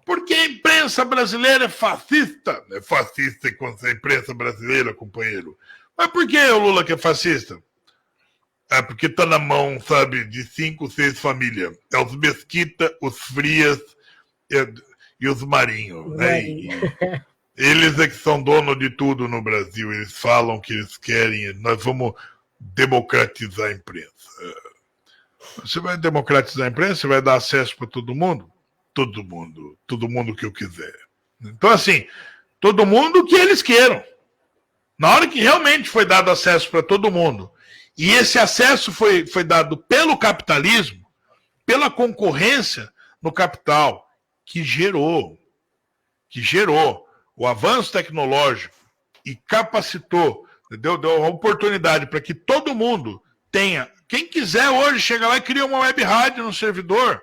porque a imprensa brasileira é fascista. É fascista a imprensa brasileira, companheiro. Mas por que o Lula que é fascista? É porque está na mão, sabe, de 5, 6 famílias. É os Mesquita, os Frias e os Marinho. Né? Eles é que são dono de tudo no Brasil. Eles falam que eles querem. Nós vamos democratizar a imprensa. Você vai democratizar a imprensa? Você vai dar acesso para todo mundo? Todo mundo que eu quiser. Então, assim, todo mundo que eles queiram. Na hora que realmente foi dado acesso para todo mundo, e esse acesso foi dado pelo capitalismo, pela concorrência no capital, que gerou o avanço tecnológico e capacitou, deu uma oportunidade para que todo mundo tenha. Quem quiser hoje chega lá e cria uma web rádio no servidor.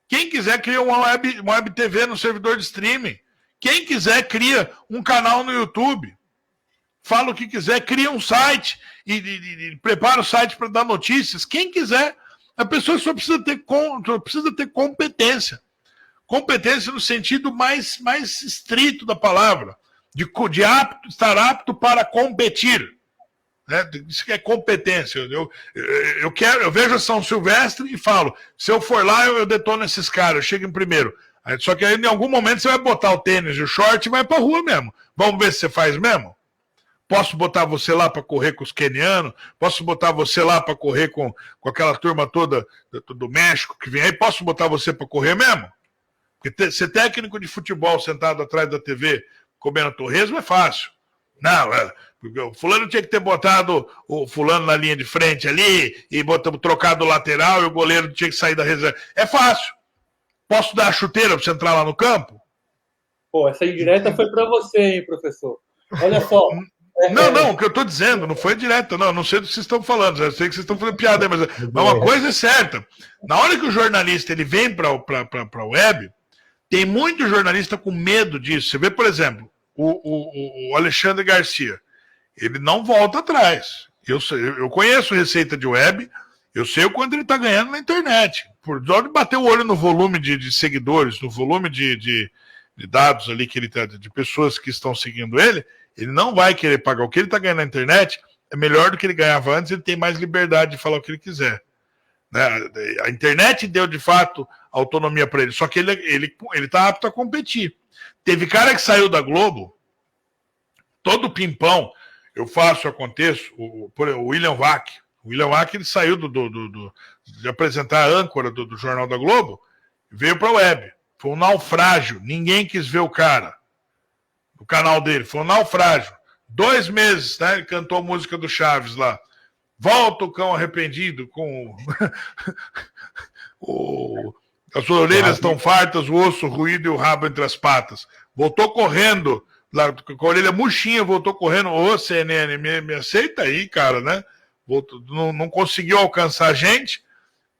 Quem quiser cria uma web TV no servidor de streaming. Quem quiser cria um canal no YouTube. Fala o que quiser, cria um site e prepara o site para dar notícias. Quem quiser, a pessoa só precisa ter competência. Competência no sentido mais estrito da palavra, de estar apto para competir. Né? Isso que é competência. Eu vejo a São Silvestre e falo, se eu for lá, eu detono esses caras, eu chego em primeiro. Só que aí, em algum momento, você vai botar o tênis e o short e vai pra rua mesmo. Vamos ver se você faz mesmo? Posso botar você lá para correr com os quenianos? Posso botar você lá para correr com aquela turma toda do México que vem aí? Posso botar você para correr mesmo? Porque ser técnico de futebol sentado atrás da TV comendo torresmo é fácil. Não, o fulano tinha que ter botado o fulano na linha de frente ali e trocado o lateral e o goleiro tinha que sair da reserva. É fácil. Posso dar a chuteira para você entrar lá no campo? Pô, essa indireta foi para você, hein, professor? Olha só. Não, o que eu estou dizendo, não foi direto, não sei do que vocês estão falando, eu sei que vocês estão fazendo piada, mas uma coisa é certa, na hora que o jornalista ele vem para a web, tem muito jornalista com medo disso. Você vê, por exemplo, o Alexandre Garcia, ele não volta atrás, eu conheço receita de web, eu sei o quanto ele está ganhando na internet, por só de bater o olho no volume de seguidores, no volume de dados ali que ele tem, de pessoas que estão seguindo ele não vai querer pagar. O que ele está ganhando na internet é melhor do que ele ganhava antes, ele tem mais liberdade de falar o que ele quiser. Né? A internet deu, de fato, autonomia para ele, só que ele está apto a competir. Teve cara que saiu da Globo, todo pimpão, eu faço, aconteço, o William Vac. O William Vac, ele saiu de apresentar a âncora do Jornal da Globo, veio para a web. Foi um naufrágio, ninguém quis ver o cara. O canal dele, foi um naufrágio. 2 meses, né? Ele cantou a música do Chaves lá. Volta o cão arrependido com as orelhas estão fartas, o osso ruído e o rabo entre as patas. Voltou correndo, lá, com a orelha murchinha, voltou correndo. Ô, CNN, me aceita aí, cara, né? Não conseguiu alcançar a gente,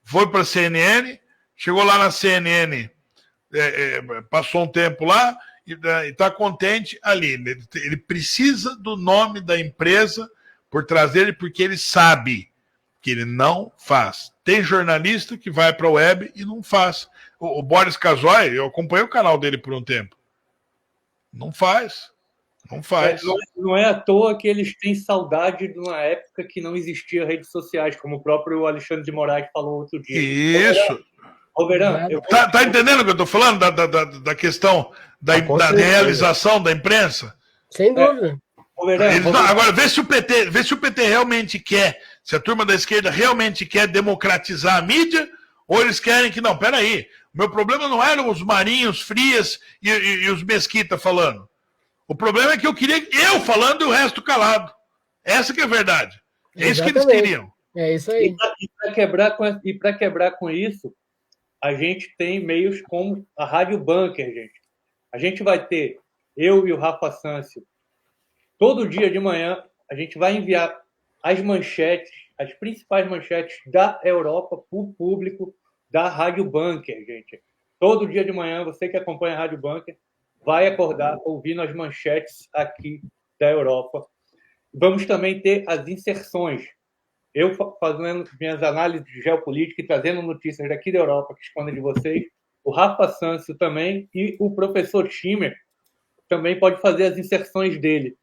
foi para a CNN, chegou lá na CNN, passou um tempo lá, e está contente ali. Ele precisa do nome da empresa por trás dele, porque ele sabe que ele não faz. Tem jornalista que vai para a web e não faz. O Boris Casoy, eu acompanhei o canal dele por um tempo. Não faz. Não faz. Não é à toa que eles têm saudade de uma época que não existia redes sociais, como o próprio Alexandre de Moraes falou outro dia. Isso. Roverã, tá entendendo o que eu estou falando? Da questão da realização da imprensa? Sem dúvida. Agora, vê se o PT realmente quer, se a turma da esquerda realmente quer democratizar a mídia, ou eles querem que não. Peraí, o meu problema não eram os Marinhos, Frias e os Mesquita falando. O problema é que eu queria eu falando e o resto calado. Essa que é a verdade. É isso que eles queriam. É isso aí. E para quebrar com isso, a gente tem meios como a Rádio Bunker, gente. A gente vai ter, eu e o Rafa Sâncio, todo dia de manhã, a gente vai enviar as manchetes, as principais manchetes da Europa para o público da Rádio Bunker, gente. Todo dia de manhã, você que acompanha a Rádio Bunker, vai acordar ouvindo as manchetes aqui da Europa. Vamos também ter as inserções. Eu fazendo minhas análises de geopolítica e trazendo notícias daqui da Europa que escondem de vocês. O Rafa Sâncio também e o professor Schimmer também pode fazer as inserções dele.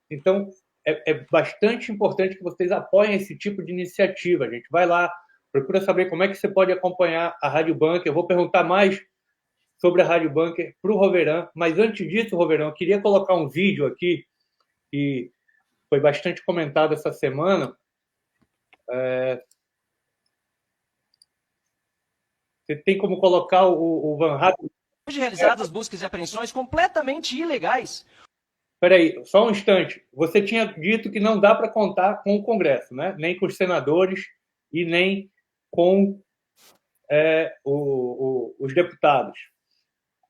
Então, é bastante importante que vocês apoiem esse tipo de iniciativa, gente. Vai lá, procura saber como é que você pode acompanhar a Rádio Bunker. Eu vou perguntar mais sobre a Rádio Bunker para o Roveran. Mas antes disso, Roveran, eu queria colocar um vídeo aqui que foi bastante comentado essa semana. Você tem como colocar o Van Hatten? Hoje realizadas buscas e apreensões completamente ilegais. Espera aí, só um instante. Você tinha dito que não dá para contar com o Congresso, né? Nem com os senadores e nem com os deputados.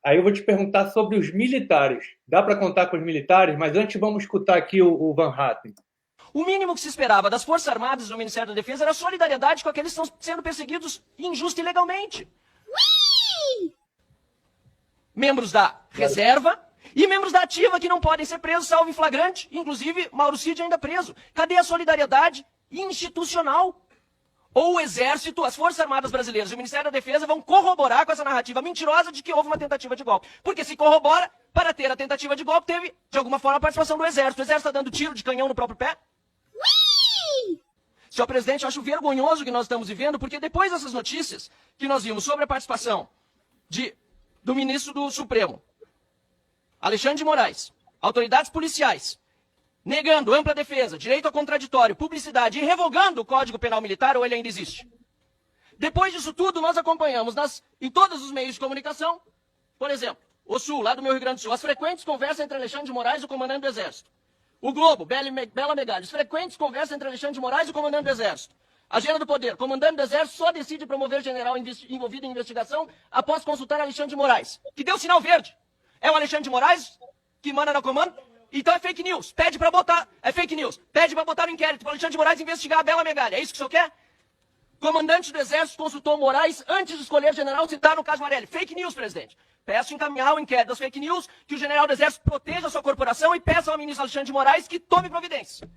Aí eu vou te perguntar sobre os militares. Dá para contar com os militares? Mas antes vamos escutar aqui o Van Hatten. O mínimo que se esperava das Forças Armadas e do Ministério da Defesa era solidariedade com aqueles que estão sendo perseguidos injusta e ilegalmente. Membros da reserva e membros da ativa que não podem ser presos, salvo em flagrante. Inclusive, Mauro Cid ainda preso. Cadê a solidariedade institucional? Ou o Exército, as Forças Armadas Brasileiras e o Ministério da Defesa vão corroborar com essa narrativa mentirosa de que houve uma tentativa de golpe. Porque se corrobora, para ter a tentativa de golpe, teve, de alguma forma, a participação do Exército. O Exército está dando tiro de canhão no próprio pé? Senhor presidente, eu acho vergonhoso o que nós estamos vivendo, porque depois dessas notícias que nós vimos sobre a participação do ministro do Supremo, Alexandre de Moraes, autoridades policiais, negando ampla defesa, direito ao contraditório, publicidade e revogando o Código Penal Militar, ou ele ainda existe. Depois disso tudo, nós acompanhamos em todos os meios de comunicação, por exemplo, o Sul, lá do meu Rio Grande do Sul, as frequentes conversas entre Alexandre de Moraes e o comandante do Exército. O Globo, Bela Megalhos, frequentes conversas entre Alexandre de Moraes e o comandante do Exército. Agenda do Poder, comandante do Exército só decide promover general envolvido em investigação após consultar Alexandre de Moraes, que deu sinal verde. É o Alexandre de Moraes que manda no comando? Então é fake news. Pede para botar. É fake news. Pede para botar no inquérito para Alexandre de Moraes investigar a Bela Megalha. É isso que o senhor quer? Comandante do Exército consultou Moraes antes de escolher general citar no caso Marelli. Fake news, presidente. Peço encaminhar o inquérito das fake news, que o general do Exército proteja a sua corporação e peça ao ministro Alexandre de Moraes que tome providência.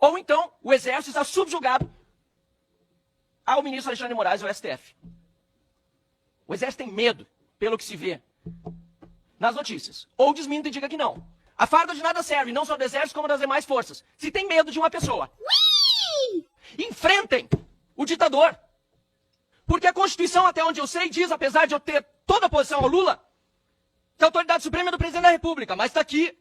Ou então, o Exército está subjugado ao ministro Alexandre de Moraes e ao STF. O Exército tem medo, pelo que se vê nas notícias. Ou desminta e diga que não. A farda de nada serve, não só do Exército, como das demais forças. Se tem medo de uma pessoa, enfrentem o ditador. Porque a Constituição, até onde eu sei, diz, apesar de eu ter toda a oposição ao Lula, que a autoridade suprema é do presidente da República. Mas está aqui.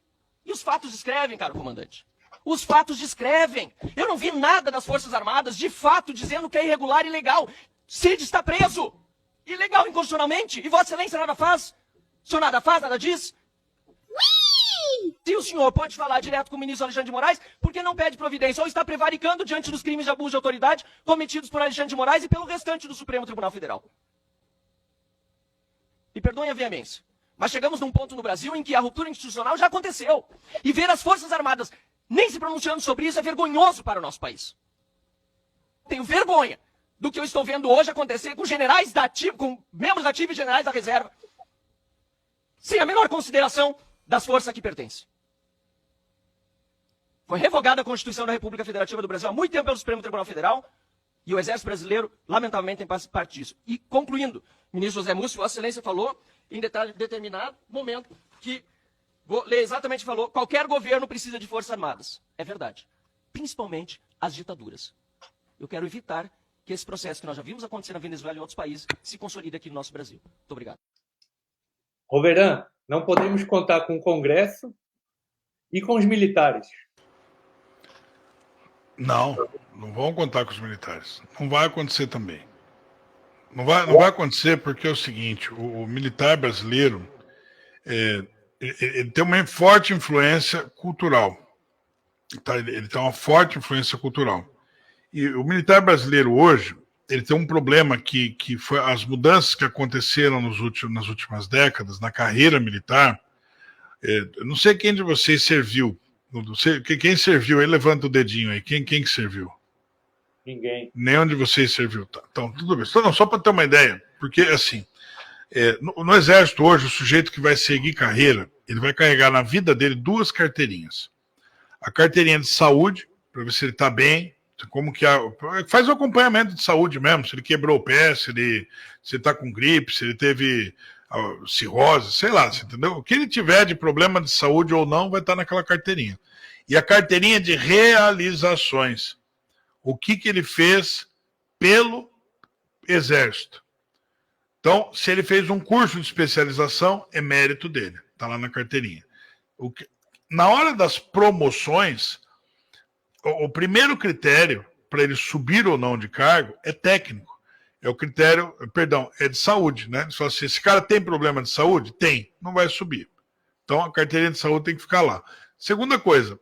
E os fatos descrevem, caro comandante. Os fatos descrevem. Eu não vi nada das Forças Armadas, de fato, dizendo que é irregular e ilegal. Cid está preso. Ilegal inconstitucionalmente. E Vossa Excelência nada faz. O senhor nada faz, nada diz. Se o senhor pode falar direto com o ministro Alexandre de Moraes, por que não pede providência? Ou está prevaricando diante dos crimes de abuso de autoridade cometidos por Alexandre de Moraes e pelo restante do Supremo Tribunal Federal? E perdoem a veemência, mas chegamos num ponto no Brasil em que a ruptura institucional já aconteceu. E ver as Forças Armadas nem se pronunciando sobre isso é vergonhoso para o nosso país. Tenho vergonha do que eu estou vendo hoje acontecer com generais da ativa, com membros da ativa e generais da reserva, sem a menor consideração das forças a que pertencem. Foi revogada a Constituição da República Federativa do Brasil há muito tempo pelo Supremo Tribunal Federal e o Exército Brasileiro, lamentavelmente, tem parte disso. E, concluindo, ministro José Múcio, Vossa Excelência falou em determinado momento que, vou ler exatamente, falou, qualquer governo precisa de Forças Armadas. É verdade. Principalmente as ditaduras. Eu quero evitar que esse processo que nós já vimos acontecer na Venezuela e em outros países se consolide aqui no nosso Brasil. Muito obrigado. Roveran, não podemos contar com o Congresso e com os militares. Não vão contar com os militares. Não vai acontecer também. Não vai acontecer porque é o seguinte, o militar brasileiro ele tem uma forte influência cultural. Tá? Ele tem uma forte influência cultural. E o militar brasileiro hoje, ele tem um problema que foi as mudanças que aconteceram nas últimas décadas, na carreira militar. Não sei quem de vocês serviu. Quem serviu aí, levanta o dedinho aí. Quem que serviu? Ninguém. Nenhum de vocês serviu. Tá, então, tudo bem. Então, só para ter uma ideia, porque assim, no Exército hoje, o sujeito que vai seguir carreira, ele vai carregar na vida dele 2 carteirinhas. A carteirinha de saúde, para ver se ele está bem, como que faz o acompanhamento de saúde mesmo, se ele quebrou o pé, se ele está com gripe, se ele teve cirrose, sei lá, você entendeu? O que ele tiver de problema de saúde ou não vai estar naquela carteirinha. E a carteirinha de realizações. O que ele fez pelo Exército. Então, se ele fez um curso de especialização, é mérito dele. Está lá na carteirinha. Na hora das promoções, o primeiro critério para ele subir ou não de cargo é técnico. É o critério, perdão, é de saúde, né? Eles falam assim, esse cara tem problema de saúde? Tem, não vai subir. Então, a carteirinha de saúde tem que ficar lá. Segunda coisa,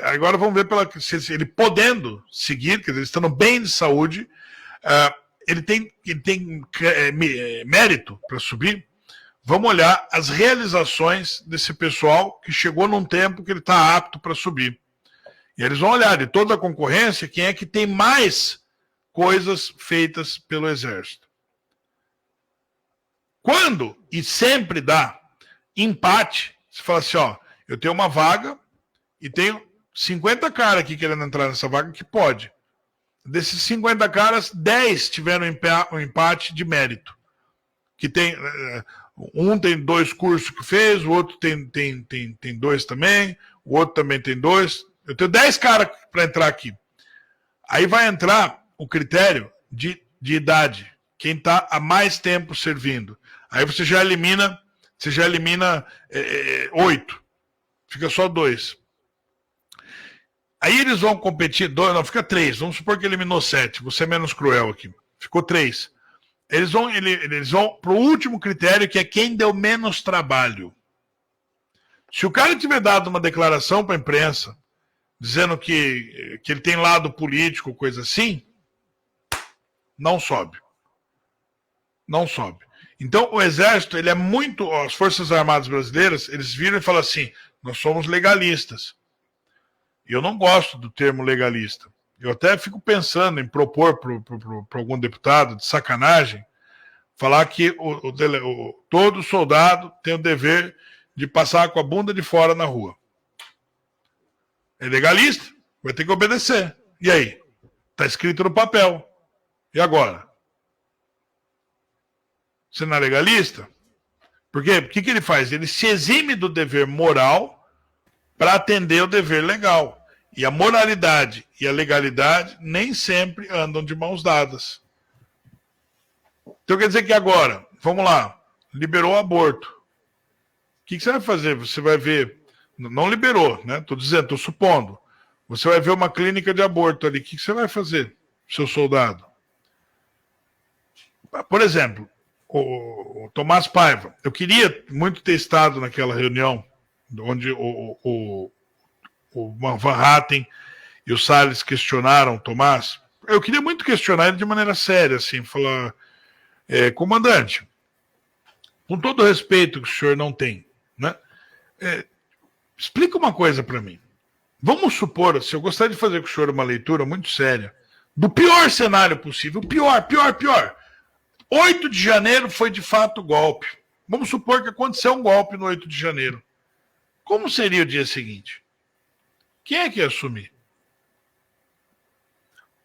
agora vamos ver se ele podendo seguir, quer dizer, estando bem de saúde, ele tem mérito para subir. Vamos olhar as realizações desse pessoal que chegou num tempo que ele está apto para subir. E eles vão olhar de toda a concorrência quem é que tem mais coisas feitas pelo Exército. Quando, e sempre dá, empate, você fala assim, ó, eu tenho uma vaga e tenho 50 caras aqui querendo entrar nessa vaga que pode. Desses 50 caras, 10 tiveram um empate de mérito. Que tem, um tem 2 cursos que fez, o outro tem 2 também, o outro também tem 2. Eu tenho 10 caras para entrar aqui. Aí vai entrar o critério de idade. Quem está há mais tempo servindo. Aí você já elimina 8. Fica só 2. Aí eles vão competir, não, fica 3. Vamos supor que eliminou 7. Você é menos cruel aqui. Ficou 3. Eles vão para o último critério, que é quem deu menos trabalho. Se o cara tiver dado uma declaração para a imprensa, dizendo que ele tem lado político, coisa assim, não sobe. Não sobe. Então, o Exército, ele é muito... As Forças Armadas Brasileiras, eles viram e falam assim, nós somos legalistas. E eu não gosto do termo legalista. Eu até fico pensando em propor para algum deputado, de sacanagem, falar que todo soldado tem o dever de passar com a bunda de fora na rua. É legalista, vai ter que obedecer. E aí? Está escrito no papel. E agora? Você não é legalista? Por quê? O que ele faz? Ele se exime do dever moral para atender o dever legal. E a moralidade e a legalidade nem sempre andam de mãos dadas. Então quer dizer que agora, vamos lá, liberou o aborto. O que você vai fazer? Você vai ver, não liberou, né? Estou dizendo, estou supondo. Você vai ver uma clínica de aborto ali. O que você vai fazer, seu soldado? Por exemplo, o Tomás Paiva. Eu queria muito ter estado naquela reunião onde o Van Hatten e o Salles questionaram o Tomás. Eu queria muito questionar ele de maneira séria, assim, falar, comandante, com todo o respeito que o senhor não tem, né? Explica uma coisa para mim. Vamos supor, assim, eu gostaria de fazer com o senhor uma leitura muito séria do pior cenário possível, pior. 8 de janeiro foi de fato golpe. Vamos supor que aconteceu um golpe no 8 de janeiro. Como seria o dia seguinte? Quem é que ia assumir?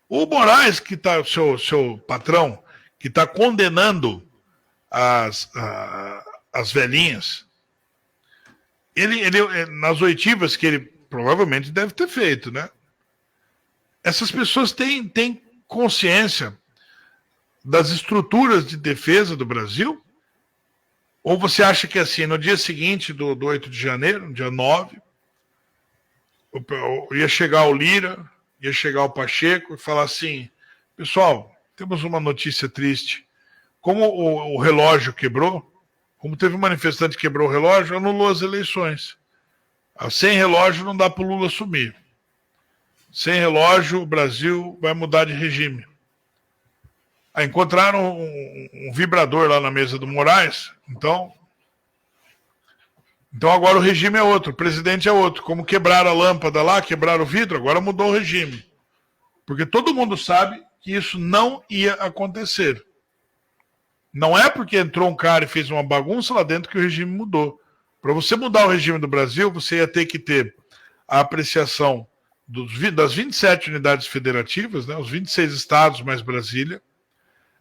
O Moraes, que está, seu patrão, que está condenando as velhinhas, ele, nas oitivas que ele provavelmente deve ter feito, né? Essas pessoas têm consciência das estruturas de defesa do Brasil? Ou você acha que assim, no dia seguinte do 8 de janeiro, no dia 9, ia chegar o Lira, ia chegar o Pacheco e falar assim, pessoal, temos uma notícia triste. Como o relógio quebrou, como teve um manifestante que quebrou o relógio, anulou as eleições. Sem relógio não dá para o Lula assumir. Sem relógio o Brasil vai mudar de regime. Encontraram um vibrador lá na mesa do Moraes, então agora o regime é outro, o presidente é outro. Como quebraram a lâmpada lá, quebraram o vidro, agora mudou o regime. Porque todo mundo sabe que isso não ia acontecer. Não é porque entrou um cara e fez uma bagunça lá dentro que o regime mudou. Para você mudar o regime do Brasil, você ia ter que ter a apreciação das 27 unidades federativas, né, os 26 estados mais Brasília,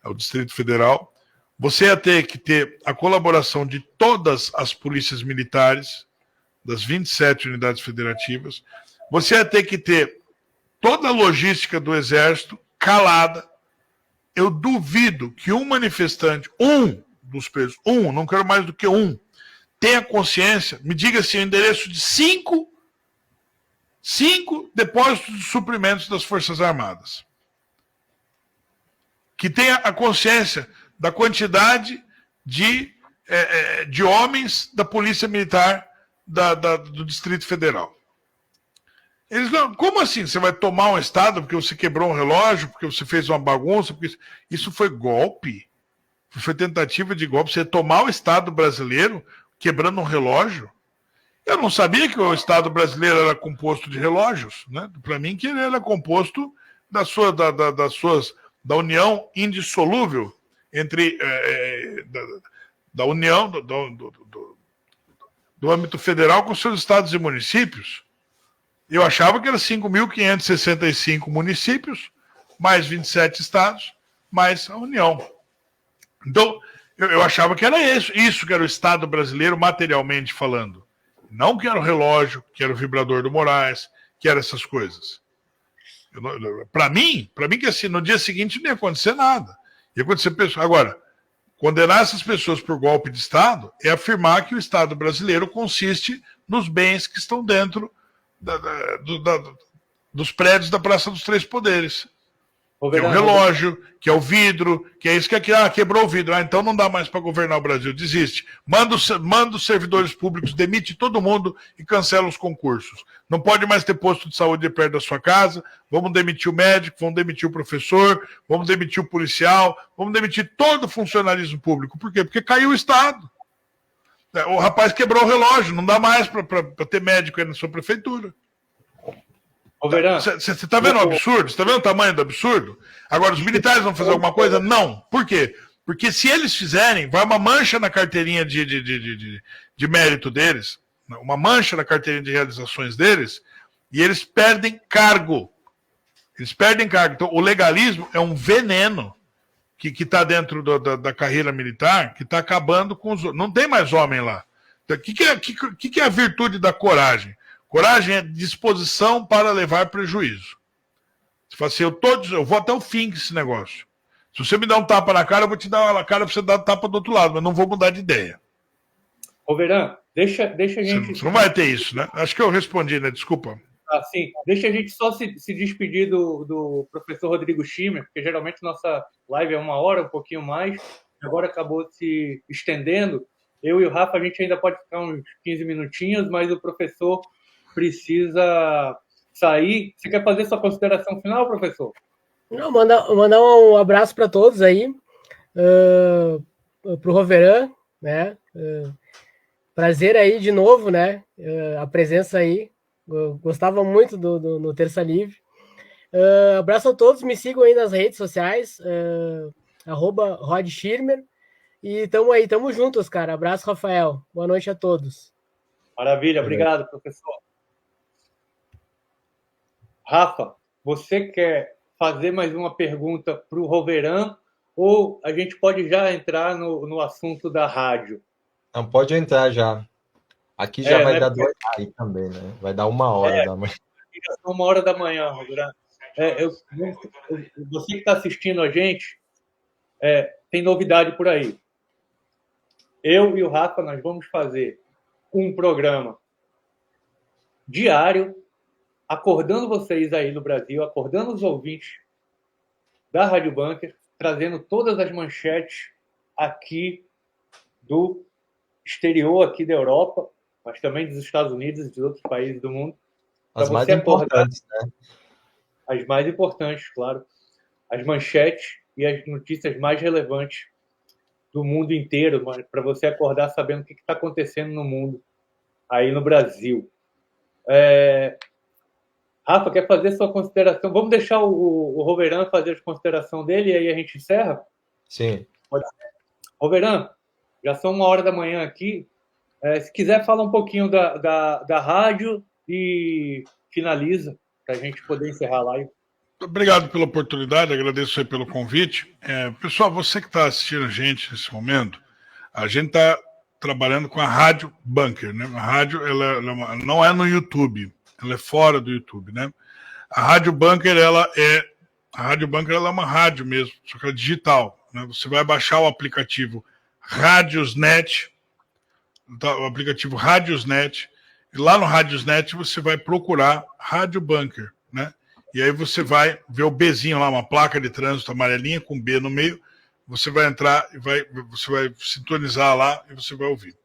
é o Distrito Federal. Você ia ter que ter a colaboração de todas as polícias militares, das 27 unidades federativas. Você ia ter que ter toda a logística do Exército calada, eu duvido que um manifestante, um dos presos, não quero mais do que um, tenha consciência, me diga assim, o endereço de 5 depósitos de suprimentos das Forças Armadas. Que tenha a consciência da quantidade de homens da Polícia Militar do Distrito Federal. Eles não, como assim? Você vai tomar um estado porque você quebrou um relógio, porque você fez uma bagunça? Porque isso foi golpe? Foi tentativa de golpe? Você tomar o Estado brasileiro quebrando um relógio? Eu não sabia que o Estado brasileiro era composto de relógios, né? Para mim que ele era composto da união indissolúvel entre da união do âmbito federal com seus estados e municípios. Eu achava que era 5.565 municípios, mais 27 estados, mais a União. Então, eu achava que era isso que era o Estado brasileiro materialmente falando. Não que era o relógio, que era o vibrador do Moraes, que eram essas coisas. Para mim que assim, no dia seguinte não ia acontecer nada. Ia acontecer agora, condenar essas pessoas por golpe de Estado é afirmar que o Estado brasileiro consiste nos bens que estão dentro dos prédios da Praça dos Três Poderes. Que é o relógio, que é o vidro, que é isso que aqui, quebrou o vidro. Então não dá mais para governar o Brasil, desiste. Manda os servidores públicos, demite todo mundo e cancela os concursos. Não pode mais ter posto de saúde perto da sua casa, vamos demitir o médico, vamos demitir o professor, vamos demitir o policial, vamos demitir todo o funcionalismo público. Por quê? Porque caiu o Estado. O rapaz quebrou o relógio, não dá mais para ter médico aí na sua prefeitura. Você está vendo o absurdo? Você está vendo o tamanho do absurdo? Agora, os militares vão fazer alguma coisa? Não. Por quê? Porque se eles fizerem, vai uma mancha na carteirinha de mérito deles, uma mancha na carteirinha de realizações deles, e eles perdem cargo. Eles perdem cargo. Então, o legalismo é um veneno que está dentro da carreira militar, que está acabando com os outros. Não tem mais homem lá. O que é a virtude da coragem? Coragem é disposição para levar prejuízo. Você fala assim, eu vou até o fim com esse negócio. Se você me der um tapa na cara, eu vou te dar uma cara para você dar tapa do outro lado, mas não vou mudar de ideia. Ô, Verã, deixa a gente... Você não vai ter isso, né? Acho que eu respondi, né? Desculpa. Sim. Deixa a gente só se despedir do professor Rodrigo Schimmer, porque geralmente nossa live é 1 hora, um pouquinho mais. Agora acabou se estendendo. Eu e o Rafa, a gente ainda pode ficar uns 15 minutinhos, mas o professor precisa sair. Você quer fazer sua consideração final, professor? Não, mandar um abraço para todos aí, para o Roveran, né? Prazer aí de novo, né? A presença aí. Eu gostava muito no Terça Livre. Abraço a todos, me sigam aí nas redes sociais, @RodSchirmer. E tamo juntos, cara. Abraço, Rafael. Boa noite a todos. Maravilha, obrigado, professor. Rafa, você quer fazer mais uma pergunta para o Roveran ou a gente pode já entrar no assunto da rádio? Não, pode entrar já. Aqui já vai dar 2 aí também, né? Vai dar 1 hora da manhã. 1 hora da manhã, Roveran. Você que está assistindo a gente, tem novidade por aí. Eu e o Rafa, nós vamos fazer um programa diário, acordando vocês aí no Brasil, acordando os ouvintes da Rádio Bunker, trazendo todas as manchetes aqui do exterior, aqui da Europa, mas também dos Estados Unidos e de outros países do mundo. As mais importantes, né? As mais importantes, claro. As manchetes e as notícias mais relevantes do mundo inteiro, para você acordar sabendo o que está acontecendo no mundo, aí no Brasil. Rafa, quer fazer sua consideração? Vamos deixar o Roveran fazer a consideração dele e aí a gente encerra? Sim. Pode ser. Roveran, já são 1 hora da manhã aqui. Se quiser, fala um pouquinho da rádio e finaliza, para a gente poder encerrar a live. Obrigado pela oportunidade, agradeço aí pelo convite. Pessoal, você que está assistindo a gente nesse momento, a gente está trabalhando com a Rádio Bunker, né? A rádio ela não é no YouTube, ela é fora do YouTube, né? A Rádio Bunker ela é A Rádio Bunker ela é uma rádio mesmo, só que é digital. Né? Você vai baixar o aplicativo Radiosnet, o aplicativo Radiosnet, e lá no Radiosnet você vai procurar Rádio Bunker, né? E aí você vai ver o Bzinho lá, uma placa de trânsito amarelinha com B no meio, você vai entrar e você vai sintonizar lá e você vai ouvir.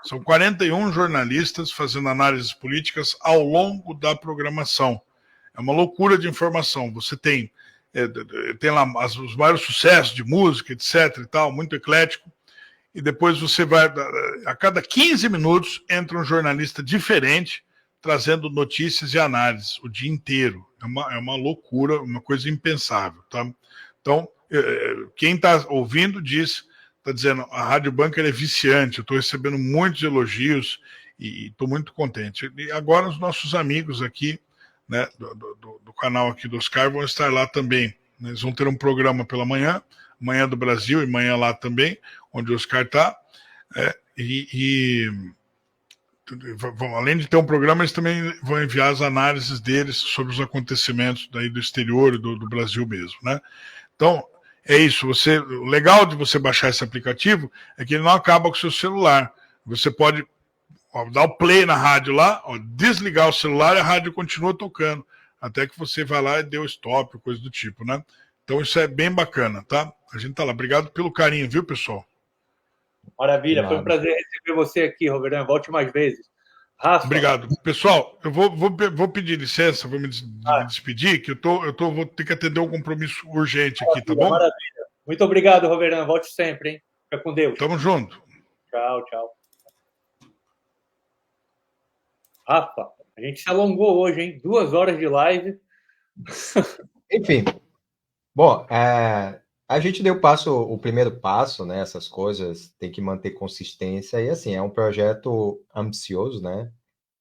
São 41 jornalistas fazendo análises políticas ao longo da programação. É uma loucura de informação. Você tem lá os maiores sucessos de música, etc. e tal, muito eclético. E depois você vai, a cada 15 minutos, entra um jornalista diferente, trazendo notícias e análises o dia inteiro. É uma loucura, uma coisa impensável. Tá? Então, quem está ouvindo está dizendo, a Rádio Bunker é viciante, eu estou recebendo muitos elogios e estou muito contente. E agora os nossos amigos aqui, né, do canal aqui do Oscar vão estar lá também. Eles vão ter um programa pela manhã do Brasil e manhã lá também, onde o Oscar está. Além de ter um programa, eles também vão enviar as análises deles sobre os acontecimentos daí do exterior e do Brasil mesmo, né? Então, é isso. O legal de você baixar esse aplicativo é que ele não acaba com o seu celular. Você pode dar o play na rádio lá, desligar o celular e a rádio continua tocando, até que você vai lá e dê o stop, coisa do tipo, né? Então isso é bem bacana, tá? A gente tá lá. Obrigado pelo carinho, viu, pessoal? Maravilha, foi um prazer receber você aqui, Roverão. Volte mais vezes. Rafa. Obrigado. Pessoal, eu vou pedir licença, vou me despedir, que vou ter que atender um compromisso urgente aqui, tá bom? Maravilha. Muito obrigado, Roverão. Volte sempre, hein? Fica com Deus. Tamo junto. Tchau, tchau. Rafa, a gente se alongou hoje, hein? 2 horas de live. Enfim. Bom, a gente deu o primeiro passo, né? Essas coisas tem que manter consistência e assim, é um projeto ambicioso, né?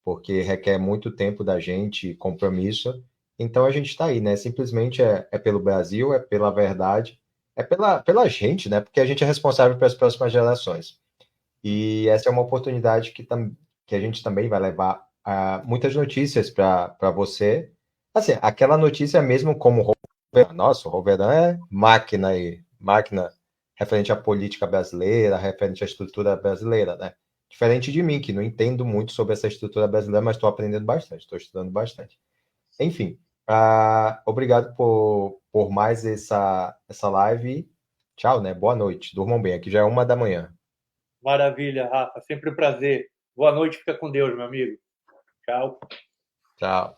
Porque requer muito tempo da gente, compromisso. Então a gente está aí, né? Simplesmente é pelo Brasil, é pela verdade, é pela gente, né? Porque a gente é responsável pelas próximas gerações. E essa é uma oportunidade que a gente também vai levar muitas notícias para você. Assim, aquela notícia mesmo como nossa, o Roverão é máquina referente à política brasileira, referente à estrutura brasileira, né? Diferente de mim, que não entendo muito sobre essa estrutura brasileira, mas estou aprendendo bastante, estou estudando bastante. Enfim, obrigado por mais essa live. Tchau, né? Boa noite. Durmam bem. Aqui já é 1h. Maravilha, Rafa. Sempre um prazer. Boa noite. Fica com Deus, meu amigo. Tchau. Tchau.